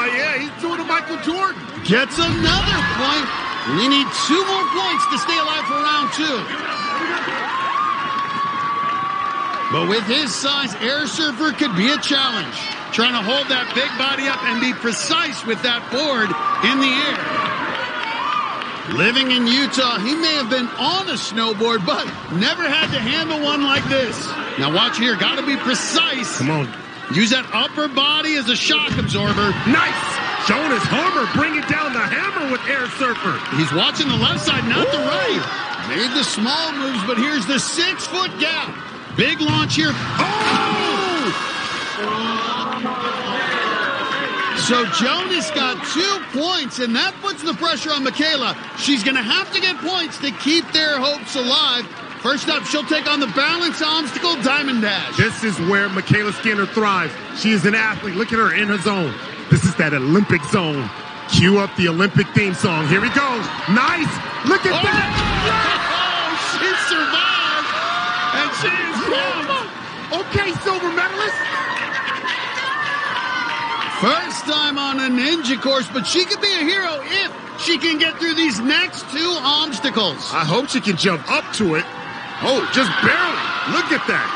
Yeah, he's doing a Michael Jordan. Gets another point. We need 2 more points to stay alive for round 2. But with his size, air surfer could be a challenge. Trying to hold that big body up and be precise with that board in the air. Living in Utah, he may have been on a snowboard, but never had to handle one like this. Now watch here, gotta be precise. Come on. Use that upper body as a shock absorber. Nice! Showing his hammer, bringing down the hammer with Air Surfer. He's watching the left side, not the right. Made the small moves, but here's the 6-foot gap. Big launch here. Oh! So Jonas got 2 points, and that puts the pressure on Michaela. She's going to have to get points to keep their hopes alive. First up, she'll take on the balance obstacle diamond dash. This is where Michaela Skinner thrives. She is an athlete. Look at her in her zone. This is that Olympic zone. Cue up the Olympic theme song. Here we go. Nice. Look at that. Oh, she survived, and she is close. Okay, silver medalist. First time on a ninja course, but she could be a hero if she can get through these next 2 obstacles. I hope she can jump up to it. Oh, just barely. Look at that.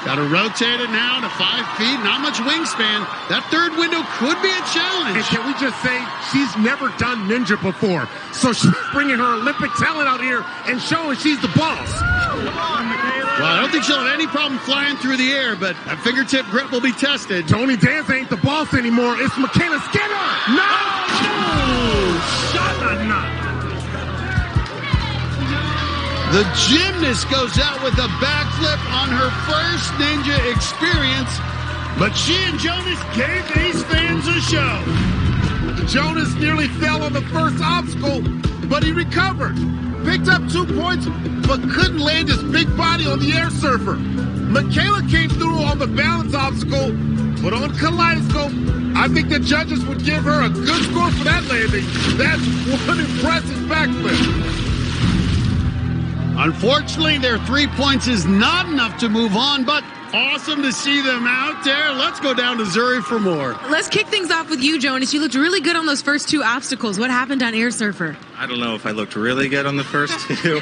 Got to rotate it now to 5 feet. Not much wingspan. That third window could be a challenge. And can we just say, she's never done ninja before. So she's bringing her Olympic talent out here and showing she's the boss. Well, I don't think she'll have any problem flying through the air, but a fingertip grip will be tested. Tony Danza ain't the boss anymore. It's Michaela Skinner. No! Shot a knot. The gymnast goes out with a backflip on her first ninja experience, but she and Jonas gave these fans a show. Jonas nearly fell on the first obstacle, but he recovered. Picked up 2 points, but couldn't land his big body on the Air Surfer. Michaela came through on the balance obstacle, but on Kaleidoscope, I think the judges would give her a good score for that landing. That's one impressive backflip. Unfortunately, their 3 points is not enough to move on, but awesome to see them out there. Let's go down to Zuri for more. Let's kick things off with you, Jonas. You looked really good on those first 2 obstacles. What happened on Air Surfer? I don't know if I looked really good on the first 2.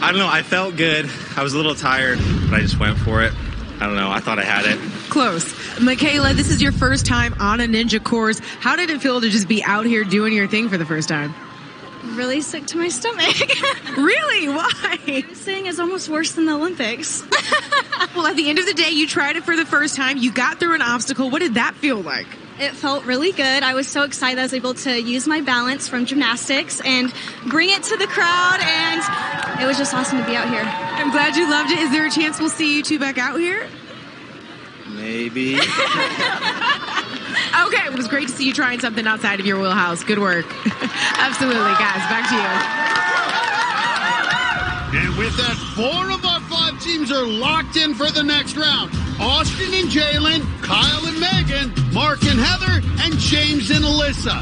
I don't know. I felt good. I was a little tired, but I just went for it. I don't know. I thought I had it. Close. Michaela, this is your first time on a ninja course. How did it feel to just be out here doing your thing for the first time? Really sick to my stomach. Really? Why? This thing is almost worse than the Olympics. Well, at the end of the day, you tried it for the first time. You got through an obstacle. What did that feel like? It felt really good. I was so excited I was able to use my balance from gymnastics and bring it to the crowd, and it was just awesome to be out here. I'm glad you loved it. Is there a chance we'll see you 2 back out here? Maybe. Okay, it was great to see you trying something outside of your wheelhouse. Good work. Absolutely, guys. Back to you. And with that, 4 of our 5 teams are locked in for the next round. Austin and Jalen, Kyle and Megan, Mark and Heather, and James and Alyssa.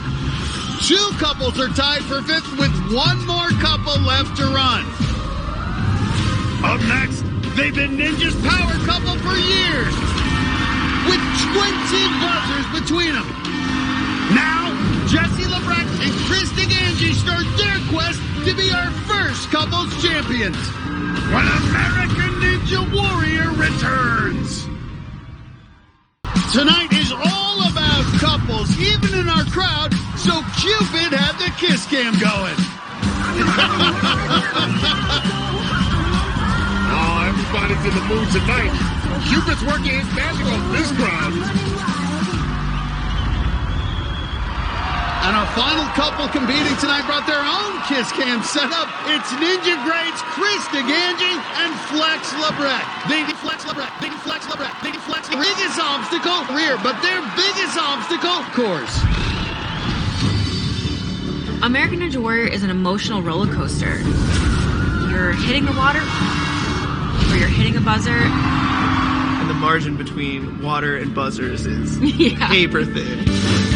2 couples are tied for 5th with 1 more couple left to run. Up next, they've been Ninja's power couple for years, with 20 buzzers between them. Now, Jesse Lebrecht and Chris DeGangi start their quest to be our first couples champions when American Ninja Warrior returns. Tonight is all about couples, even in our crowd, so Cupid had the kiss cam going. Oh, everybody's in the mood tonight. Cupid's working his magic on this crowd. And our final couple competing tonight brought their own kiss cam setup. It's Ninja Greats Chris DeGangi and Flex Lebrecht. They Flex Lebrecht. They Flex Lebrecht. They Flex the biggest obstacle rear, but their biggest obstacle course. American Ninja Warrior is an emotional roller coaster. You're hitting the water, or you're hitting a buzzer. And the margin between water and buzzers is paper thin.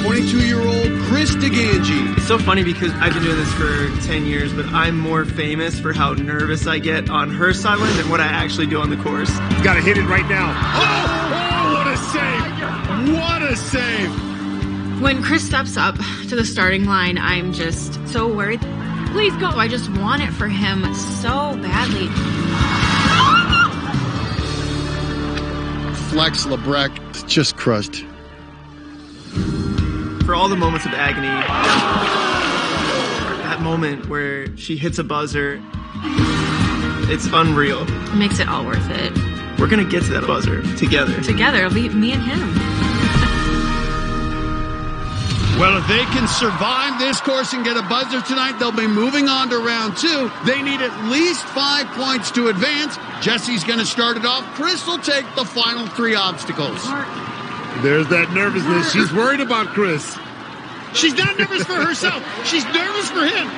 22-year-old Chris DeGangi. It's so funny because I've been doing this for 10 years, but I'm more famous for how nervous I get on her sideline than what I actually do on the course. You gotta hit it right now. Oh, what a save! What a save! When Chris steps up to the starting line, I'm just so worried. Please go. I just want it for him so badly. Flex Lebrecht just crushed. For all the moments of agony, that moment where she hits a buzzer, it's unreal. It makes it all worth it. We're going to get to that buzzer together. Together, it'll be me and him. Well, if they can survive this course and get a buzzer tonight, they'll be moving on to round 2. They need at least 5 points to advance. Jesse's going to start it off. Chris will take the final 3 obstacles. There's that nervousness. She's worried about Chris. She's not nervous for herself. She's nervous for him.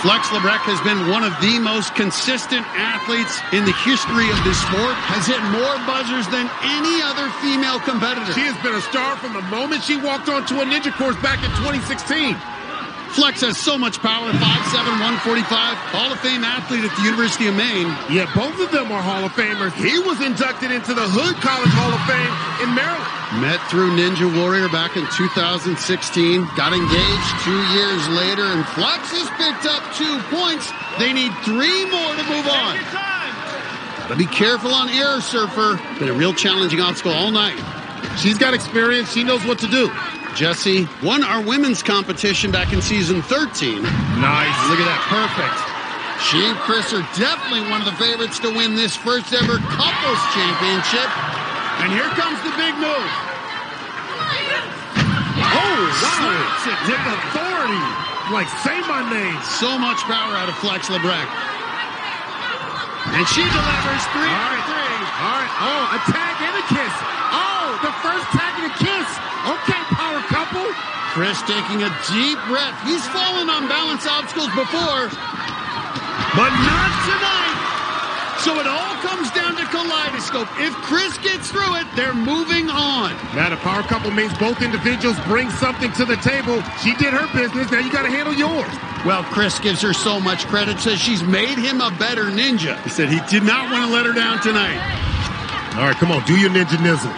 Flex Lebrecht has been one of the most consistent athletes in the history of this sport. Has hit more buzzers than any other female competitor. She has been a star from the moment she walked onto a ninja course back in 2016. Flex has so much power, 5'7", 145, Hall of Fame athlete at the University of Maine. Yeah, both of them are Hall of Famers. He was inducted into the Hood College Hall of Fame in Maryland. Met through Ninja Warrior back in 2016. Got engaged 2 years later, and Flex has picked up 2 points. They need 3 more to move on. But be careful on Air Surfer. Been a real challenging obstacle all night. She's got experience. She knows what to do. Jesse won our women's competition back in season 13. Nice. Look at that. Perfect. She and Chris are definitely one of the favorites to win this first ever couples championship. And here comes the big move. Oh, wow. With authority. Like, say my name. So much power out of Flex Lebrecht. And she delivers 3 for 3. All right. Oh, a tag and a kiss. Oh, the first tag and a kiss. Okay, power couple. Chris taking a deep breath. He's fallen on balance obstacles before, but not tonight. So it all comes down to kaleidoscope. If Chris gets through it, they're moving on. Now, the power couple means both individuals bring something to the table. She did her business. Now you got to handle yours. Well, Chris gives her so much credit, says she's made him a better ninja. He said he did not want to let her down tonight. All right, come on, do your ninja nizzle.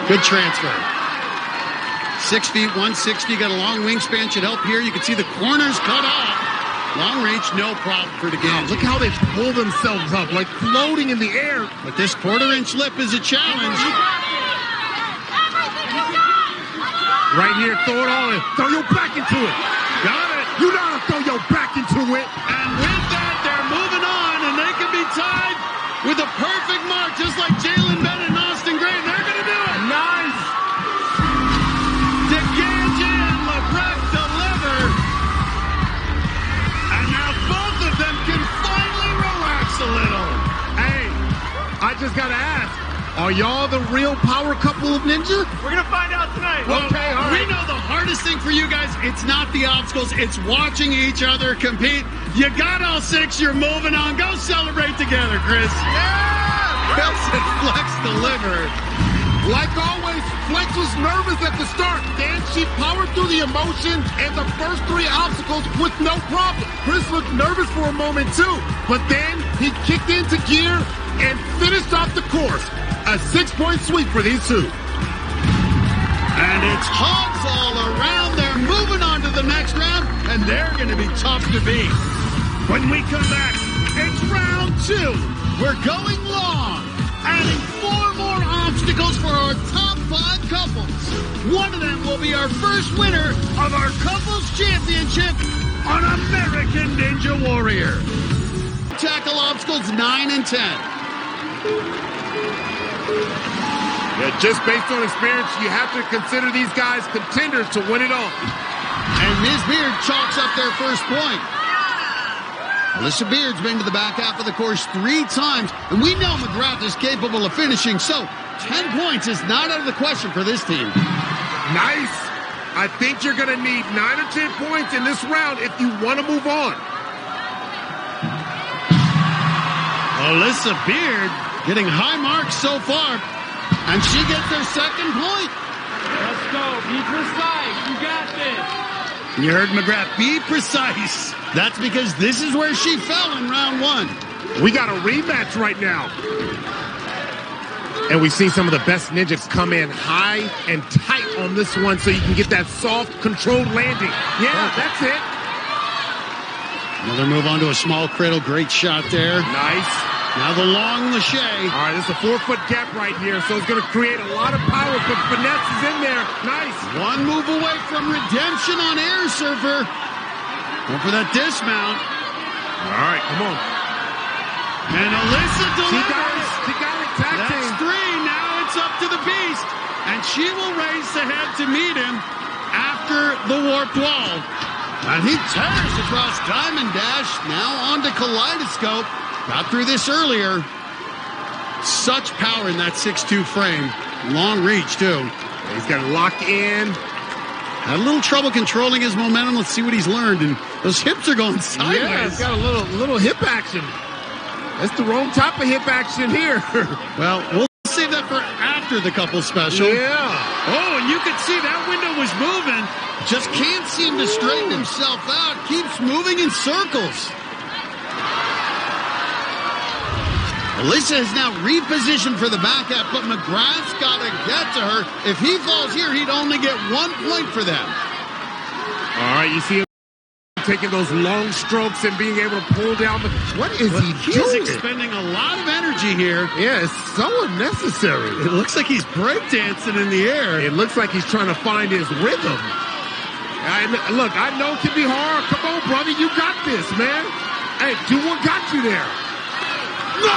Good transfer. 6 feet, 160, got a long wingspan, should help here. You can see the corners cut off. Long reach, no problem for the game. Look how they pull themselves up, like floating in the air. But this quarter-inch lip is a challenge. Right here, throw it all in. Throw your back into it. Got it. You know how to throw your back into it. And with that, they're moving on, and they can be tied with a perfect mark, just like Jalen Bennett and Austin Gray. They're going to do it. Nice. DeGangi and Lebrecht deliver. And now both of them can finally relax a little. Hey, I just got to ask, are y'all the real power couple of ninja? We're going to find out tonight. Well, okay, all right. We know the hardest thing for you guys, it's not the obstacles, it's watching each other compete. You got all 6, you're moving on. Go celebrate together, Chris. Yeah! Chris and Flex delivered. Like always, Flex was nervous at the start. Then she powered through the emotion and the first 3 obstacles with no problem. Chris looked nervous for a moment too, but then he kicked into gear and finished off the course. A 6-point sweep for these 2. And it's hugs all around. They're moving on to the next round, and they're going to be tough to beat. When we come back, it's round 2. We're going long, adding 4 more obstacles for our top 5 couples. One of them will be our first winner of our couples championship on American Ninja Warrior. Tackle obstacles 9 and 10. Yeah, just based on experience, you have to consider these guys contenders to win it all. And Ms. Beard chalks up their first point. Alyssa Beard's been to the back half of the course 3 times, and we know McGrath is capable of finishing, so 10 points is not out of the question for this team. Nice. I think you're going to need 9 or 10 points in this round if you want to move on. Alyssa Beard getting high marks so far, and she gets her second point. Let's go. Be precise. You got this. You heard McGrath, be precise. That's because this is where she fell in round 1. We got a rematch right now. And we've seen some of the best ninjas come in high and tight on this one so you can get that soft, controlled landing. Yeah, that's it. Another move onto a small cradle. Great shot there. Nice. Now the long Lachey. All right, there's a 4-foot gap right here, so it's going to create a lot of power, but finesse is in there. Nice. One move away from redemption on Air Surfer. Going for that dismount. All right, come on. And Alyssa delivers. She got it. Tag That's team. 3. Now it's up to the Beast. And she will race ahead to meet him after the warped wall. And he tears across Diamond Dash. Now on to Kaleidoscope. Got through this earlier. Such power in that 6'2 frame. Long reach, too. He's got it locked in. Had a little trouble controlling his momentum. Let's see what he's learned. And those hips are going sideways. Yeah, he's got a little hip action. That's the wrong type of hip action here. Well, we'll save that for after the couple special. Yeah. Oh, and you can see that window was moving. Just can't seem to straighten himself out. Keeps moving in circles. Alyssa has now repositioned for the back half, but McGrath's got to get to her. If he falls here, he'd only get 1 point for them. All right, you see him taking those long strokes and being able to pull down the... What is he doing? He's expending a lot of energy here. Yeah, it's so unnecessary. It looks like he's breakdancing in the air. It looks like he's trying to find his rhythm. Look, I know it can be hard. Come on, brother, you got this, man. Hey, do what got you there. No!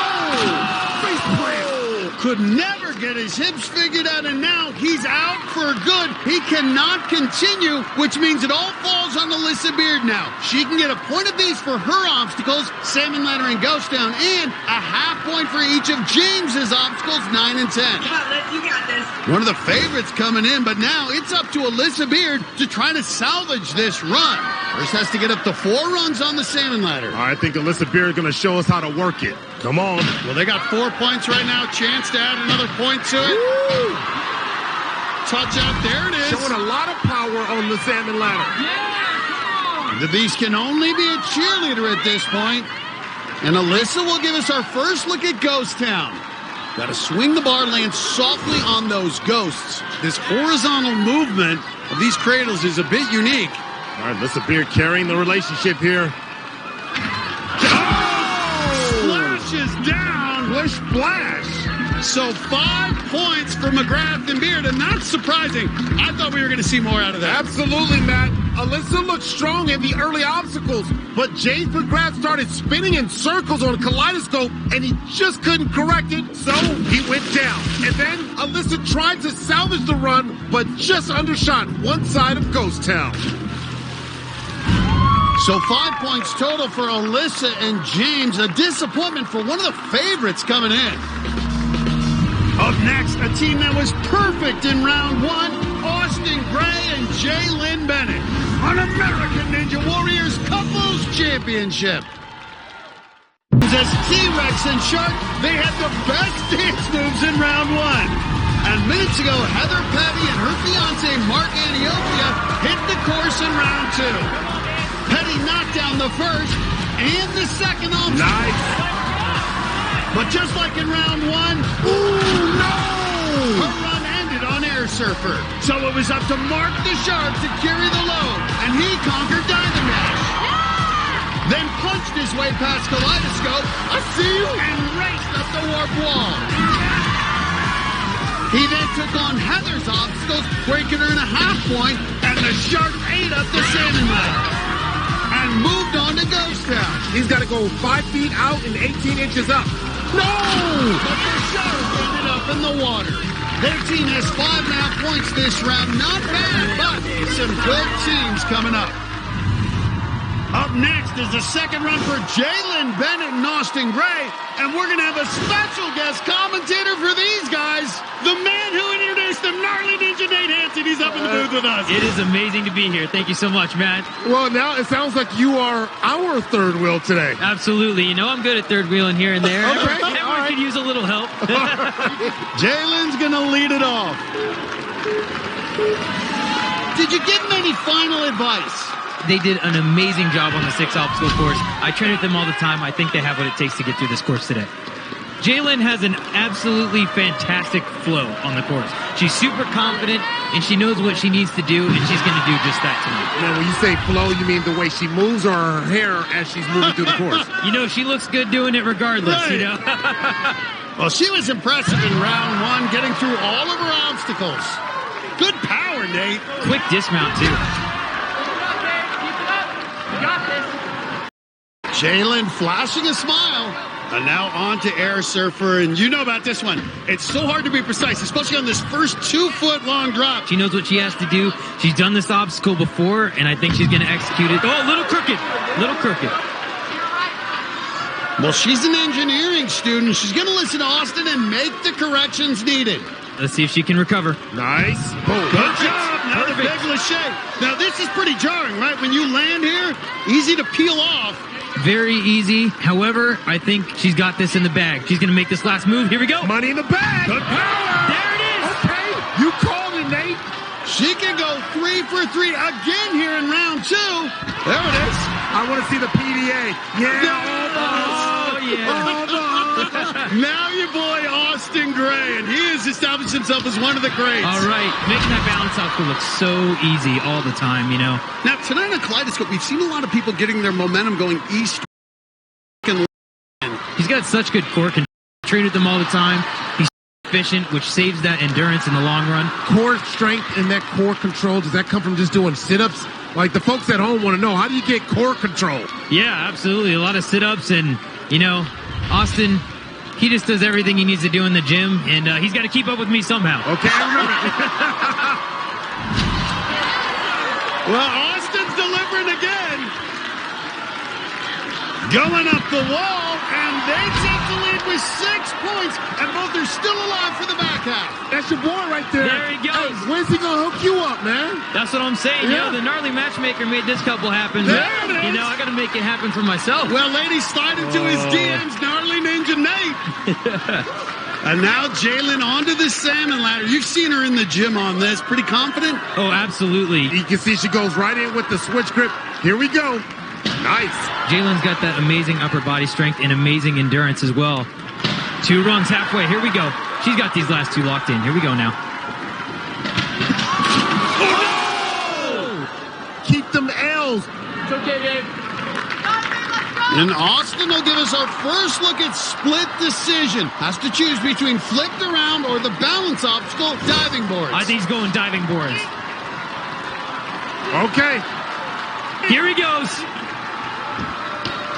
Face plant! Could never get his hips figured out, and now he's out for good. He cannot continue, which means it all falls on Alyssa Beard now. She can get a point apiece for her obstacles, Salmon Ladder and Ghost Town, and a half point for each of James's obstacles, 9 and 10. Come on, Liz, you got this. One of the favorites coming in, but now it's up to Alyssa Beard to try to salvage this run. First has to get up to 4 runs on the Salmon Ladder. I think Alyssa Beard is going to show us how to work it. Come on. Well, they got 4 points right now. Chance to add another point to it. Woo! Touch out. There it is. Showing a lot of power on the Salmon Ladder. Yeah! The Beast can only be a cheerleader at this point. And Alyssa will give us our first look at Ghost Town. Got to swing the bar, land softly on those ghosts. This horizontal movement of these cradles is a bit unique. All right, Alyssa Beard carrying the relationship here. Splashes down. Splish splash. So 5 points for McGrath and Beard, and that's surprising. I thought we were going to see more out of that. Absolutely, Matt. Alyssa looked strong in the early obstacles, but James McGrath started spinning in circles on a kaleidoscope, and he just couldn't correct it, so he went down. And then Alyssa tried to salvage the run, but just undershot one side of Ghost Town. So 5 points total for Alyssa and James. A disappointment for one of the favorites coming in. Up next, a team that was perfect in round 1, Austin Gray and Jalen Bennett on American Ninja Warriors Couples Championship. As T-Rex and Shark, they had the best dance moves in round 1. And minutes ago, Heather Petty and her fiancé Mark Antiochia hit the course in round 2. Petty knocked down the first and the second obstacle. Nice. But just like in round 1, ooh, no! Her run ended on Air Surfer. So it was up to Mark the Shark to carry the load, and he conquered Diamond Dash. Yeah! Then punched his way past Kaleidoscope. I see you. And raced up the warp wall. He then took on Heather's obstacles, where he could earn a half point, and the Shark ate up the Salmon Ladder and moved on to Ghost Town. He's got to go 5 feet out and 18 inches up. No! But the Shark ended up in the water. Their team has 5.5 points this round. Not bad, but some good teams coming up. Up next is the second run for Jalen Bennett and Austin Gray. And we're going to have a special guest commentator for these guys. The man who introduced them, Gnarly Ninja Nate Hansen. He's up in the booth with us. It is amazing to be here. Thank you so much, Matt. Well, now it sounds like you are our third wheel today. Absolutely. You know, I'm good at third wheeling here and there. Okay. Everyone could use a little help. Jalen's going to lead it off. Did you give him any final advice? They did an amazing job on the 6 obstacle course. I train with them all the time. I think they have what it takes to get through this course today. Jalen has an absolutely fantastic flow on the course. She's super confident, and she knows what she needs to do, and she's going to do just that tonight. Now, when you say flow, you mean the way she moves or her hair as she's moving through the course? You know, she looks good doing it regardless, Right. you know? Well, she was impressive in round one, getting through all of her obstacles. Good power, Nate. Quick dismount, too. Jalen flashing a smile. And now on to air surfer, and you know about this one. It's so hard to be precise, especially on this first 2-foot-long drop. She knows what she has to do. She's done this obstacle before, and I think she's going to execute it. Oh, a little crooked. Little crooked. Well, she's an engineering student. She's going to listen to Austin and make the corrections needed. Let's see if she can recover. Nice. Boom. Good job. Now the big lachey. Now this is pretty jarring, right? When you land here, easy to peel off. Very easy. However, I think she's got this in the bag. She's going to make this last move. Here we go. Money in the bag. Good power. There it is. Okay. You called it, Nate. She can go 3 for 3 again here in round 2. There it is. I want to see the PDA. Yeah. Oh, yeah. Now your boy Austin Gray, and he has established himself as one of the greats. All right. Making that balance obstacle look so easy all the time, you know. Now, tonight on Kaleidoscope, we've seen a lot of people getting their momentum going east and He's got such good core control. Train with them all the time. He's efficient, which saves that endurance in the long run. Core strength and that core control, does that come from just doing sit-ups? Like the folks at home want to know, how do you get core control? Yeah, absolutely. A lot of sit-ups, and, you know, Austin, he just does everything he needs to do in the gym, and he's got to keep up with me somehow. Okay, I remember. well, Austin's delivering again. Going up the wall, and they take the lead with 6 points, and both are still alive for the back half. That's your boy right there. There he goes. Hey, when's he going to hook you up, man? That's what I'm saying. Yeah. You know, the gnarly matchmaker made this couple happen. There But, it is. you know, I got to make it happen for myself. Well, ladies, slide into his DMs, Gnarly Ninja Nate. And now Jalen onto the salmon ladder. You've seen her in the gym on this. Pretty confident? Oh, absolutely. You can see she goes right in with the switch grip. Here we go. Nice. Jalen's got that amazing upper body strength and amazing endurance as well. 2 runs halfway. Here we go. She's got these last 2 locked in. Here we go now. Oh! Keep them L's. It's okay, babe. And Austin will give us our first look at split decision. Has to choose between flipped around or the balance obstacle, diving boards. I think he's going diving boards. Okay. Here he goes.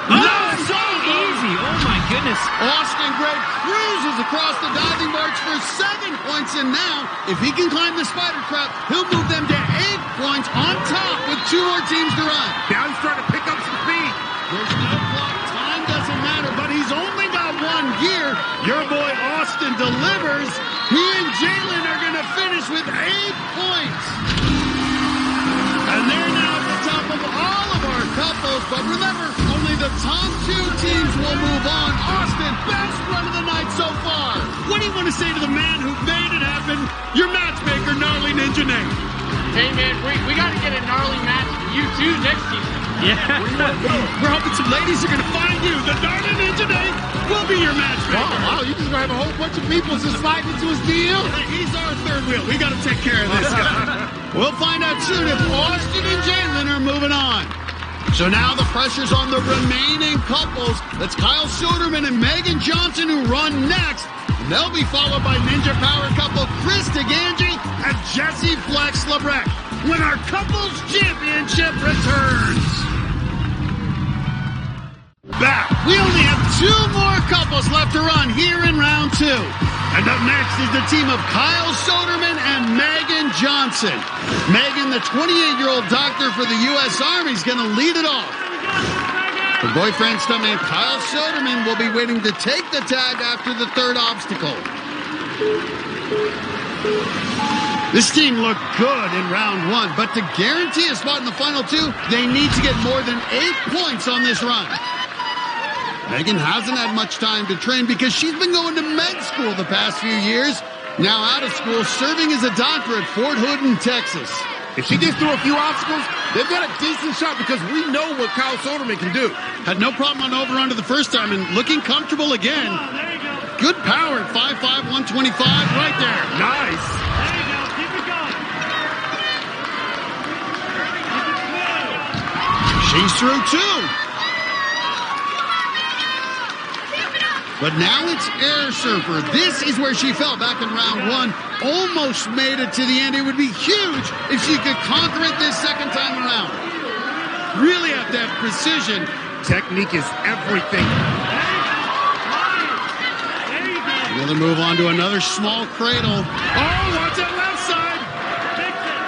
No, so easy. Oh, my goodness. Austin Gray cruises across the diving boards for 7 points, and now, if he can climb the spider trap, he'll move them to 8 points on top with 2 more teams to run. Now he's starting to pick up some speed. There's no clock. Time doesn't matter, but he's only got 1 gear. Your boy Austin delivers. He and Jalen are going to finish with 8 points. And they're now at the top of all of our couples, but remember, only the top 2 teams will move on. Austin, best run of the night so far. What do you want to say to the man who made it happen? Your matchmaker, Gnarly Ninja Nate. Hey, man, we got to get a gnarly match for you too next season. Yeah. We're hoping some ladies are going to find you. The Gnarly Ninja Nate will be your matchmaker. Wow, you just gonna have a whole bunch of people just sliding into his DM. Hey, he's our third wheel. We got to take care of this guy. We'll find out soon if Austin and Jalen are moving on. So now the pressure's on the remaining couples. That's Kyle Soderman and Megan Johnson who run next. And they'll be followed by Ninja Power couple Chris DeGangi and Jesse Flex Lebrecht when our couples championship returns. Back. We only have 2 more couples left to run here in round 2. And up next is the team of Kyle Soderman and Megan Johnson. Megan, the 28-year-old doctor for the U.S. Army, is going to lead it off. Her boyfriend, stuntman Kyle Soderman, will be waiting to take the tag after the 3rd obstacle. This team looked good in round 1, but to guarantee a spot in the final 2, they need to get more than 8 points on this run. Megan hasn't had much time to train because she's been going to med school the past few years. Now out of school, serving as a doctor at Fort Hood in Texas. If she gets through a few obstacles, they've got a decent shot because we know what Kyle Soderman can do. Had no problem on over under the first time and looking comfortable again. good power at 5'5", 125 right there. Nice. There you go. Keep it going. She's through two. But now it's air surfer. This is where she fell back in round one. Almost made it to the end. It would be huge if she could conquer it this second time around. Really have to have precision. Technique is everything. Another move on to another small cradle. Oh, watch that left side. Fix it.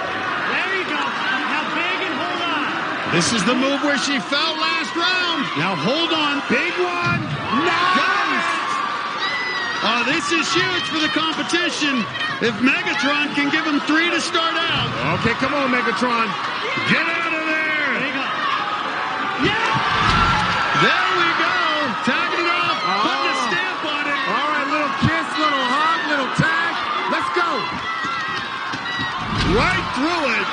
There you go. Now big and hold on. This is the move where she fell last round. Now hold on. Big one. Nice. Oh, this is huge for the competition. If Megatron can give him 3 to start out. Okay, come on, Megatron. Get out of there. There you go. Yeah! There we go. Tagging it off. Putting a stamp on it. All right, little kiss, little hug, little tag. Let's go. Right through it.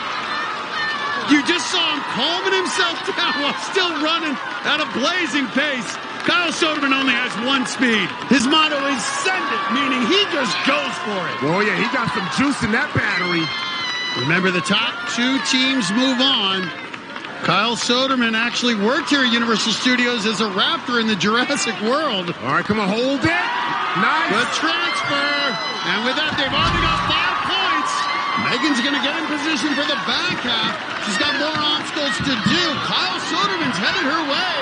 You just saw him calming himself down while still running at a blazing pace. Kyle Soderman only has one speed. His motto is send it, meaning he just goes for it. Oh, yeah, he got some juice in that battery. Remember, the top 2 teams move on. Kyle Soderman actually worked here at Universal Studios as a raptor in the Jurassic World. All right, come on, hold it. Nice. Good transfer. And with that, they've already got 5 points. Megan's going to get in position for the back half. She's got more obstacles to do. Kyle Soderman's headed her way.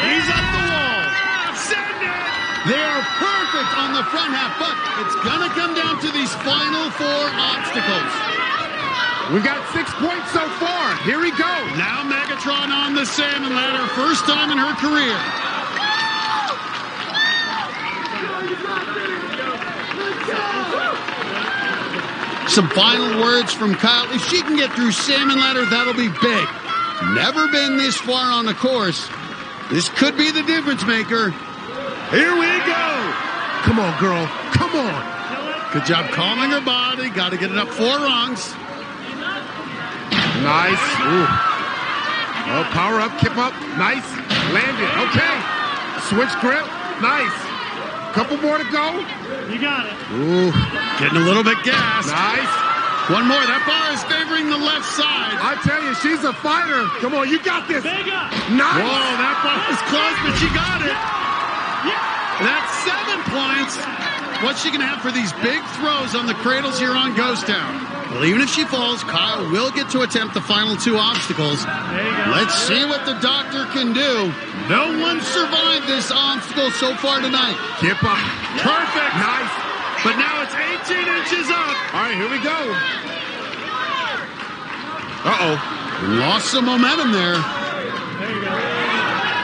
He's up the wall. Send it. They are perfect on the front half, but it's going to come down to these final 4 obstacles. We got 6 points so far. Here we go. Now Megatron on the salmon ladder, first time in her career. Some final words from Kyle. If she can get through salmon ladder, that'll be big. Never been this far on the course. This could be the difference maker. Here we go. Come on, girl. Come on. Good job calming her body. Got to get it up 4 rungs. Nice. Ooh. Oh, power up, kip up. Nice. Landed. Okay. Switch grip. Nice. Couple more to go. You got it. Ooh. Getting a little bit gassed. Nice. One more. That bar is favoring the left side. I tell you, she's a fighter. Come on, you got this. Big up. Nice. Whoa, that bar was close, but she got it. Yeah. That's 7 points. What's she going to have for these big throws on the cradles here on Ghost Town? Well, even if she falls, Kyle will get to attempt the final 2 obstacles. There you go. Let's see what the doctor can do. No one survived this obstacle so far tonight. Kip up. Perfect. Nice. But now it's 18 inches up. All right, here we go. Uh-oh. Lost some momentum there. There you go.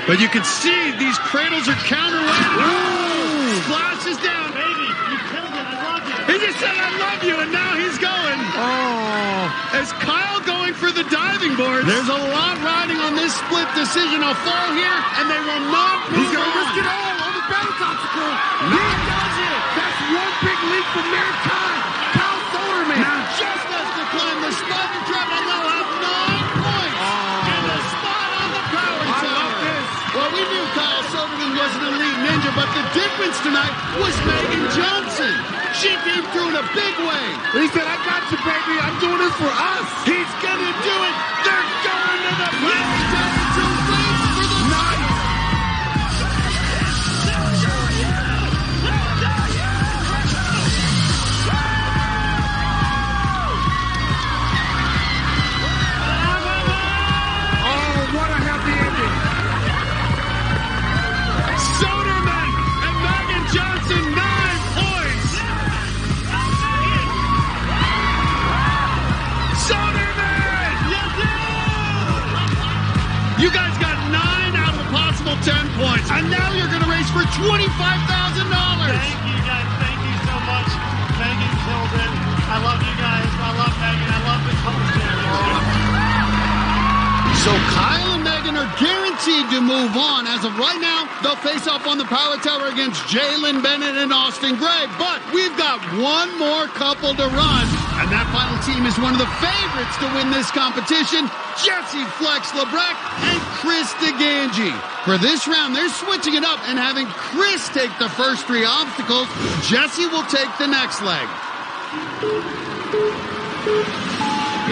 But you can see these cradles are counterweighted. Ooh. Splashes down. Baby, you killed it. I love you. He just said, I love you, and now he's going. Oh. As Kyle going for the diving board. There's a lot riding on this split decision. A fall here, and they will not move He's going to on. risk it all on the balance obstacle. He does it. That's one big leap for mankind. Kyle Soderman. Now just has to climb the spot and drop, and they'll have 9 points. And a spot on the power I tower. love this. Well, we knew Kyle Soderman was an elite ninja, but the difference tonight was Megan Johnson. She came through in a big way. He said, I got you, baby. I'm doing this for us. He's gonna do it. They're going to the power tower to race for the night. Oh, what a happy ending. Soderman and Megan Johnson, 9 points. Soderman! You guys got 9 out of a possible 10 points. And now you're going to race for $25,000. Thank you guys. Thank you so much. Megan killed it. I love you guys. I love Megan. I love the Couples Championship. So Kyle and Megan are guaranteed to to move on. As of right now, they'll face off on the power tower against Jalen Bennett and Austin Gray. But we've got one more couple to run. And that final team is one of the favorites to win this competition, Jesse Flex Lebrecht and Chris DeGangi. For this round, they're switching it up and having Chris take the first 3 obstacles. Jesse will take the next leg.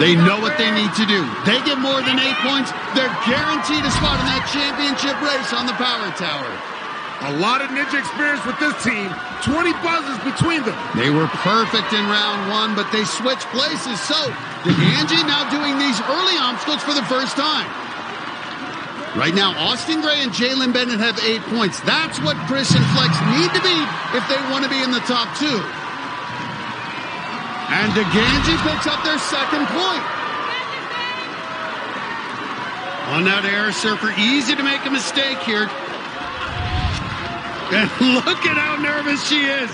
They know what they need to do. They get more than 8 points. They're guaranteed a spot in that championship race on the power tower. A lot of ninja experience with this team. 20 buzzers between them. They were perfect in round 1, but they switched places. So, DeGangi now doing these early obstacles for the first time. Right now, Austin Gray and Jalen Bennett have 8 points. That's what Chris and Flex need to beat if they want to be in the top 2. And DeGangi picks up their second point. On that air surfer, easy to make a mistake here. And look at how nervous she is.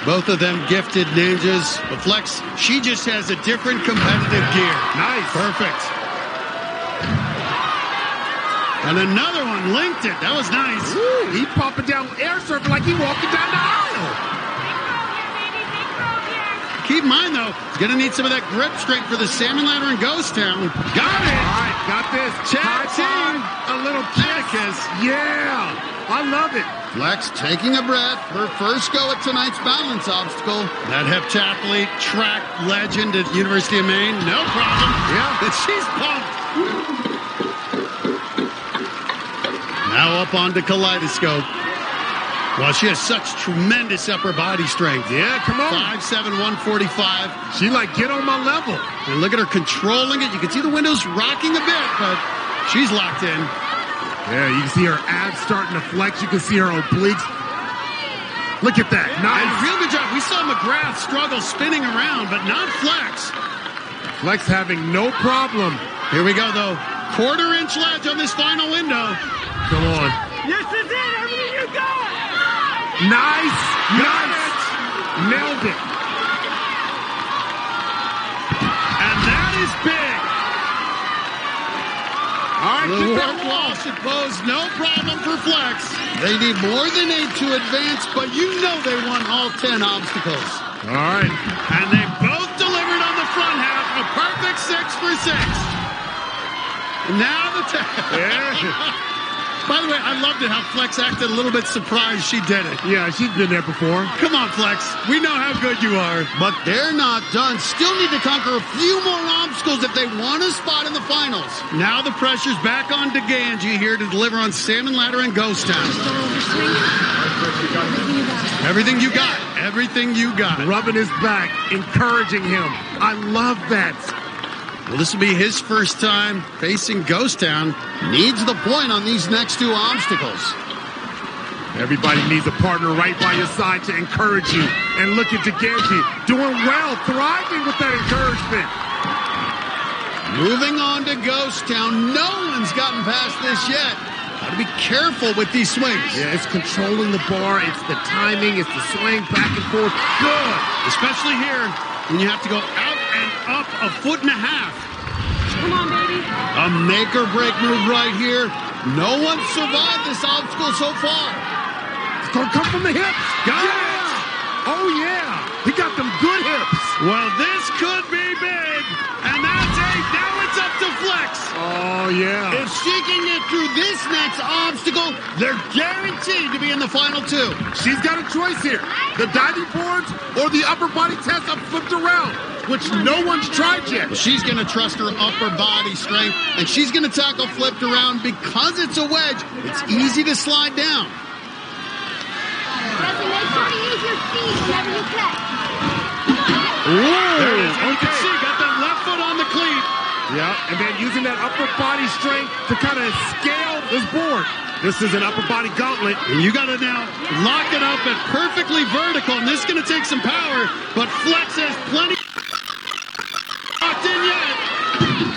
Both of them gifted ninjas. But Flex, she just has a different competitive gear. Nice. Perfect. And another one linked it. That was nice. Woo, he popping down air surfer like he walking down the aisle. Keep in mind, though, he's going to need some of that grip strength for the Salmon Ladder in Ghost Town. Got it! All right, got this. Tag team. A little kiss. Yeah, I love it. Flex taking a breath. Her first go at tonight's balance obstacle. That heptathlete, track legend at University of Maine. No problem. Yeah. She's pumped. Now up onto Kaleidoscope. Well, she has such tremendous upper body strength. Yeah, come on. 5'7", 145. She like, get on my level. And look at her controlling it. You can see the windows rocking a bit, but she's locked in. Yeah, you can see her abs starting to flex. You can see her obliques. Look at that. Nice. And real good job. We saw McGrath struggle spinning around, but not Flex. Flex having no problem. Here we go, though. 1/4-inch ledge on this final window. Come on. Yes, it's it. Everything you got. Nice. Nice. Nailed it. And that is big. All right, the warp wall should pose no problem for Flex. They need more than 8 to advance, but you know they won all 10 obstacles. All right. And they both delivered on the front half, a perfect 6 for 6. Now the yeah. By the way, I loved it how Flex acted a little bit surprised she did it. Yeah, she's been there before. Come on, Flex. We know how good you are. But they're not done. Still need to conquer a few more obstacles if they want a spot in the finals. Now the pressure's back on DeGangi here to deliver on Salmon Ladder and Ghost Town. Everything you got. Everything you got. Rubbing his back, encouraging him. I love that. Well, this will be his first time facing Ghost Town. Needs the point on these next 2 obstacles. Everybody needs a partner right by your side to encourage you. And look at DeGangi doing well, thriving with that encouragement. Moving on to Ghost Town. No one's gotten past this yet. Got to be careful with these swings. Yeah, it's controlling the bar. It's the timing. It's the swing back and forth. Good. Especially here when you have to go out and up 1.5 feet. Come on, baby. A make-or-break move right here. No one survived this obstacle so far. It's going to come from the hips. Got it. Oh, yeah. He got them good hips. Well, this could be big. And that's 8. Now it's up to Flex. Oh, yeah. If she can get through this next obstacle, they're guaranteed to be in the final 2. She's got a choice here. The diving boards or the upper body test up flipped around, which no one's tried yet. Well, she's going to trust her upper body strength, and she's going to tackle flipped around because it's a wedge. It's easy to slide down. Jesse, make sure you use your feet whenever you catch. There it is. You can see, got that left foot on the cleat. Yeah, and then using that upper body strength to kind of scale this board. This is an upper body gauntlet. And you got to now lock it up at perfectly vertical, and this is going to take some power, but Flex has plenty locked in yet.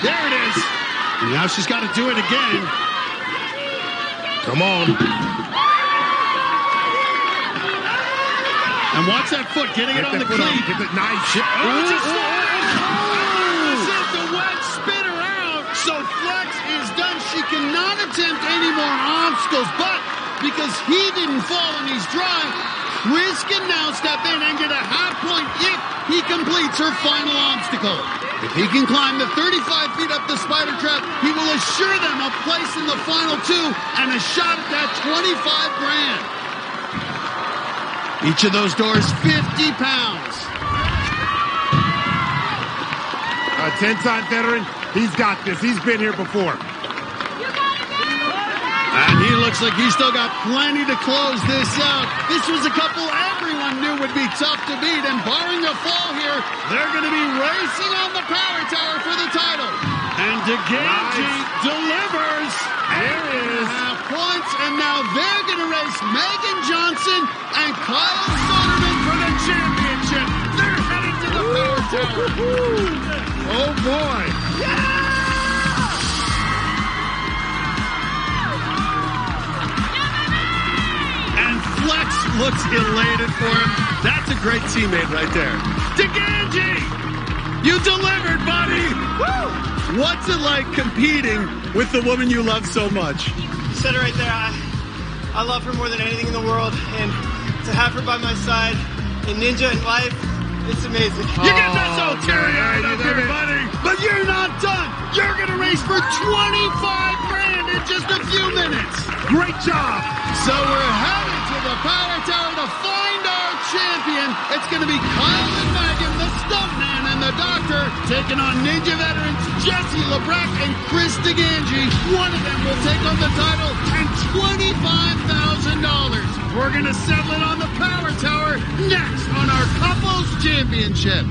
There it is. And now she's got to do it again. Come on. And watch that foot, getting it on the cleat. Get it nice. The wedge spit her out. So Flex is done. She cannot attempt any more obstacles, but because he didn't fall and he's dry, Chris can now step in and get a half point if he completes her final obstacle. If he can climb the 35 feet up the spider trap, he will assure them a place in the final two and a shot at that 25 grand. Each of those doors, 50 pounds. A 10-time veteran, he's got this. He's been here before. And he looks like he's still got plenty to close this out. This was a couple everyone knew would be tough to beat, and barring a fall here, they're going to be racing on the power tower for the title. And DeGangi delivers. There is. Half points, and now they're going to race Megan Johnson and Kyle Soderman for the championship. They're heading to the power tower. Oh, boy. And Flex looks elated for him. That's a great teammate right there. DeGangi, you delivered, buddy. Woo! What's it like competing with the woman you love so much? You said it right there. I love her more than anything in the world, and to have her by my side in Ninja and life, it's amazing. You get that so teary-eyed up here, buddy. But you're not done. You're going to race for 25 grand in just a few minutes. Great job. So we're headed to the power tower to find our champion. It's going to be Kyle and Megan, the stuntman and the doctor, taking on Ninja veterans Jesse LeBrecq and Chris DeGangi. One of them will take on the title and $25,000. We're going to settle it on the power tower next on our couples championship.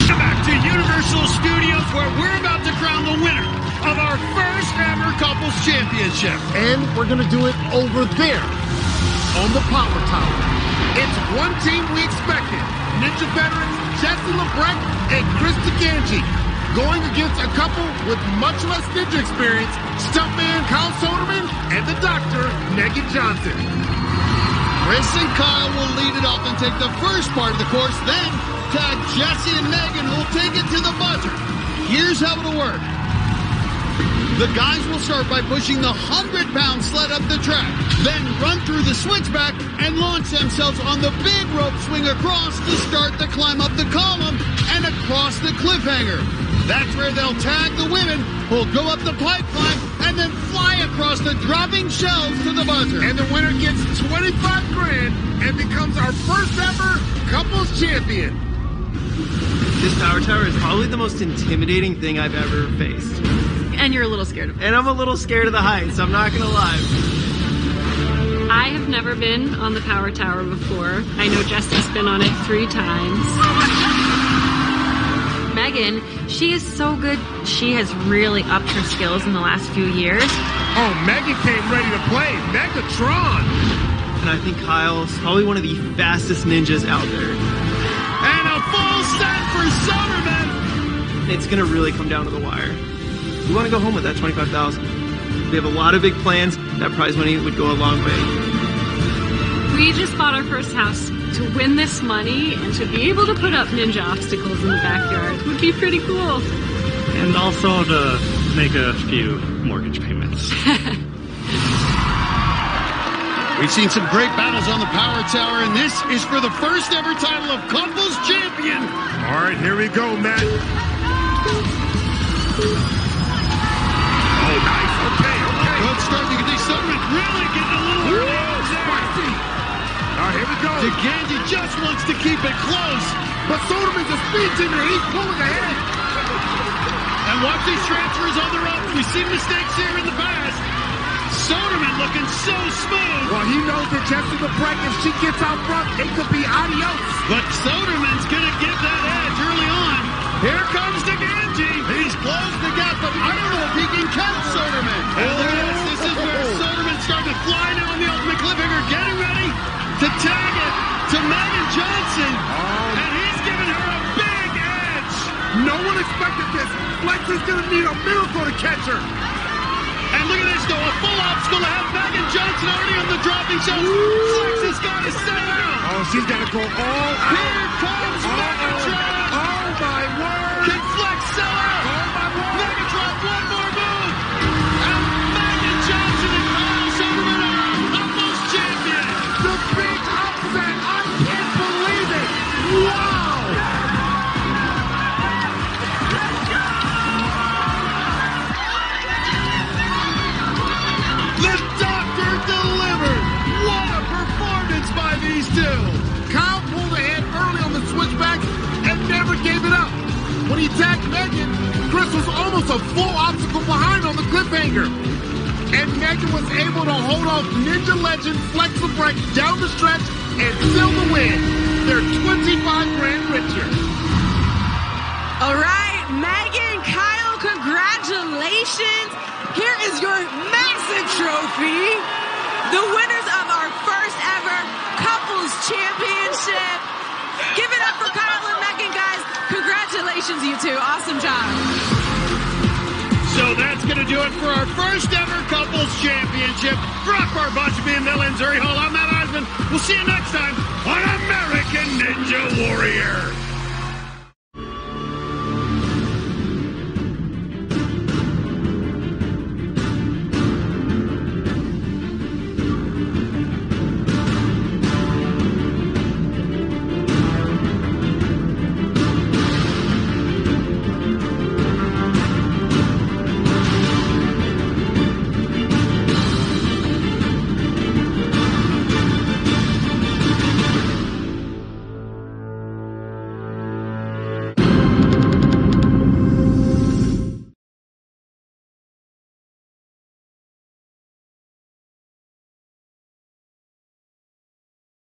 Back to Universal Studios, where we're about to crown the winner of our first ever couples championship. And we're going to do it over there on the power tower. It's one team we expected. Ninja veterans Jesse LeBrecq and Chris DeGangi going against a couple with much less ninja experience, stuntman Kyle Soderman and the doctor, Megan Johnson. Chris and Kyle will lead it off and take the first part of the course, then tag Jesse and Megan, who will take it to the buzzer. Here's how it'll work. The guys will start by pushing the 100-pound sled up the track, then run through the switchback and launch themselves on the big rope swing across to start the climb up the column and across the cliffhanger. That's where they'll tag the women, who'll go up the pipe climb and then fly across the dropping shelves to the buzzer. And the winner gets 25 grand and becomes our first ever couples champion. This power tower is probably the most intimidating thing I've ever faced. And you're a little scared of it. And I'm a little scared of the heights, I'm not gonna lie. I have never been on the power tower before. I know Jesse's been on it 3 times. Megan, she is so good. She has really upped her skills in the last few years. Oh, Megan came ready to play. Megatron. And I think Kyle's probably one of the fastest ninjas out there. And a full set for Soderman. It's gonna really come down to the wire. We want to go home with that $25,000. We have a lot of big plans. That prize money would go a long way. We just bought our first house. To win this money and to be able to put up ninja obstacles in the backyard would be pretty cool. And also to make a few mortgage payments. We've seen some great battles on the power tower, and this is for the first ever title of couples champion. All right, here we go, Matt. Oh, nice. Okay. Good start. You can see Soderman really getting a little early on there. All right, here we go. DeGangi just wants to keep it close. But Soderman's a speed demon. He's pulling ahead. And watch these transfers on the ropes. We've seen mistakes here in the past. Soderman looking so smooth. Well, he knows that Jesse LeBrecq, if she gets out front, it could be adios. But Soderman's going to get that edge early on. Here comes DeGangi. He's closed the gap, but I don't know if he can catch Soderman. And look at this. This is where Soderman's starting to fly now on the ultimate cliffhanger, getting ready to tag it to Megan Johnson. And he's giving her a big edge. No one expected this. Flex is going to need a miracle to catch her. And look at this, though. A full obstacle to have Megan Johnson already on the dropping shelf. Flex has got to sell out. Oh, she's got to go all out. Here comes Megatron. Oh, my word. Can Flex sell out? Oh, my word. Megatron, one more move. And Megan Johnson When he tagged Megan, Chris was almost a full obstacle behind on the cliffhanger. And Megan was able to hold off Ninja legend Flexa Break down the stretch and seal the win. They're 25 grand richer. All right, Megan, Kyle, congratulations. Here is your massive trophy. The winners of our first ever Couples Championship. Give it up for Kyle and Megan, guys. Congratulations, you two. Awesome job. So that's going to do it for our first ever Couples Championship. For Akbar Bajbi and Lindsay Hall, I'm Matt Eisman. We'll see you next time on American Ninja Warrior.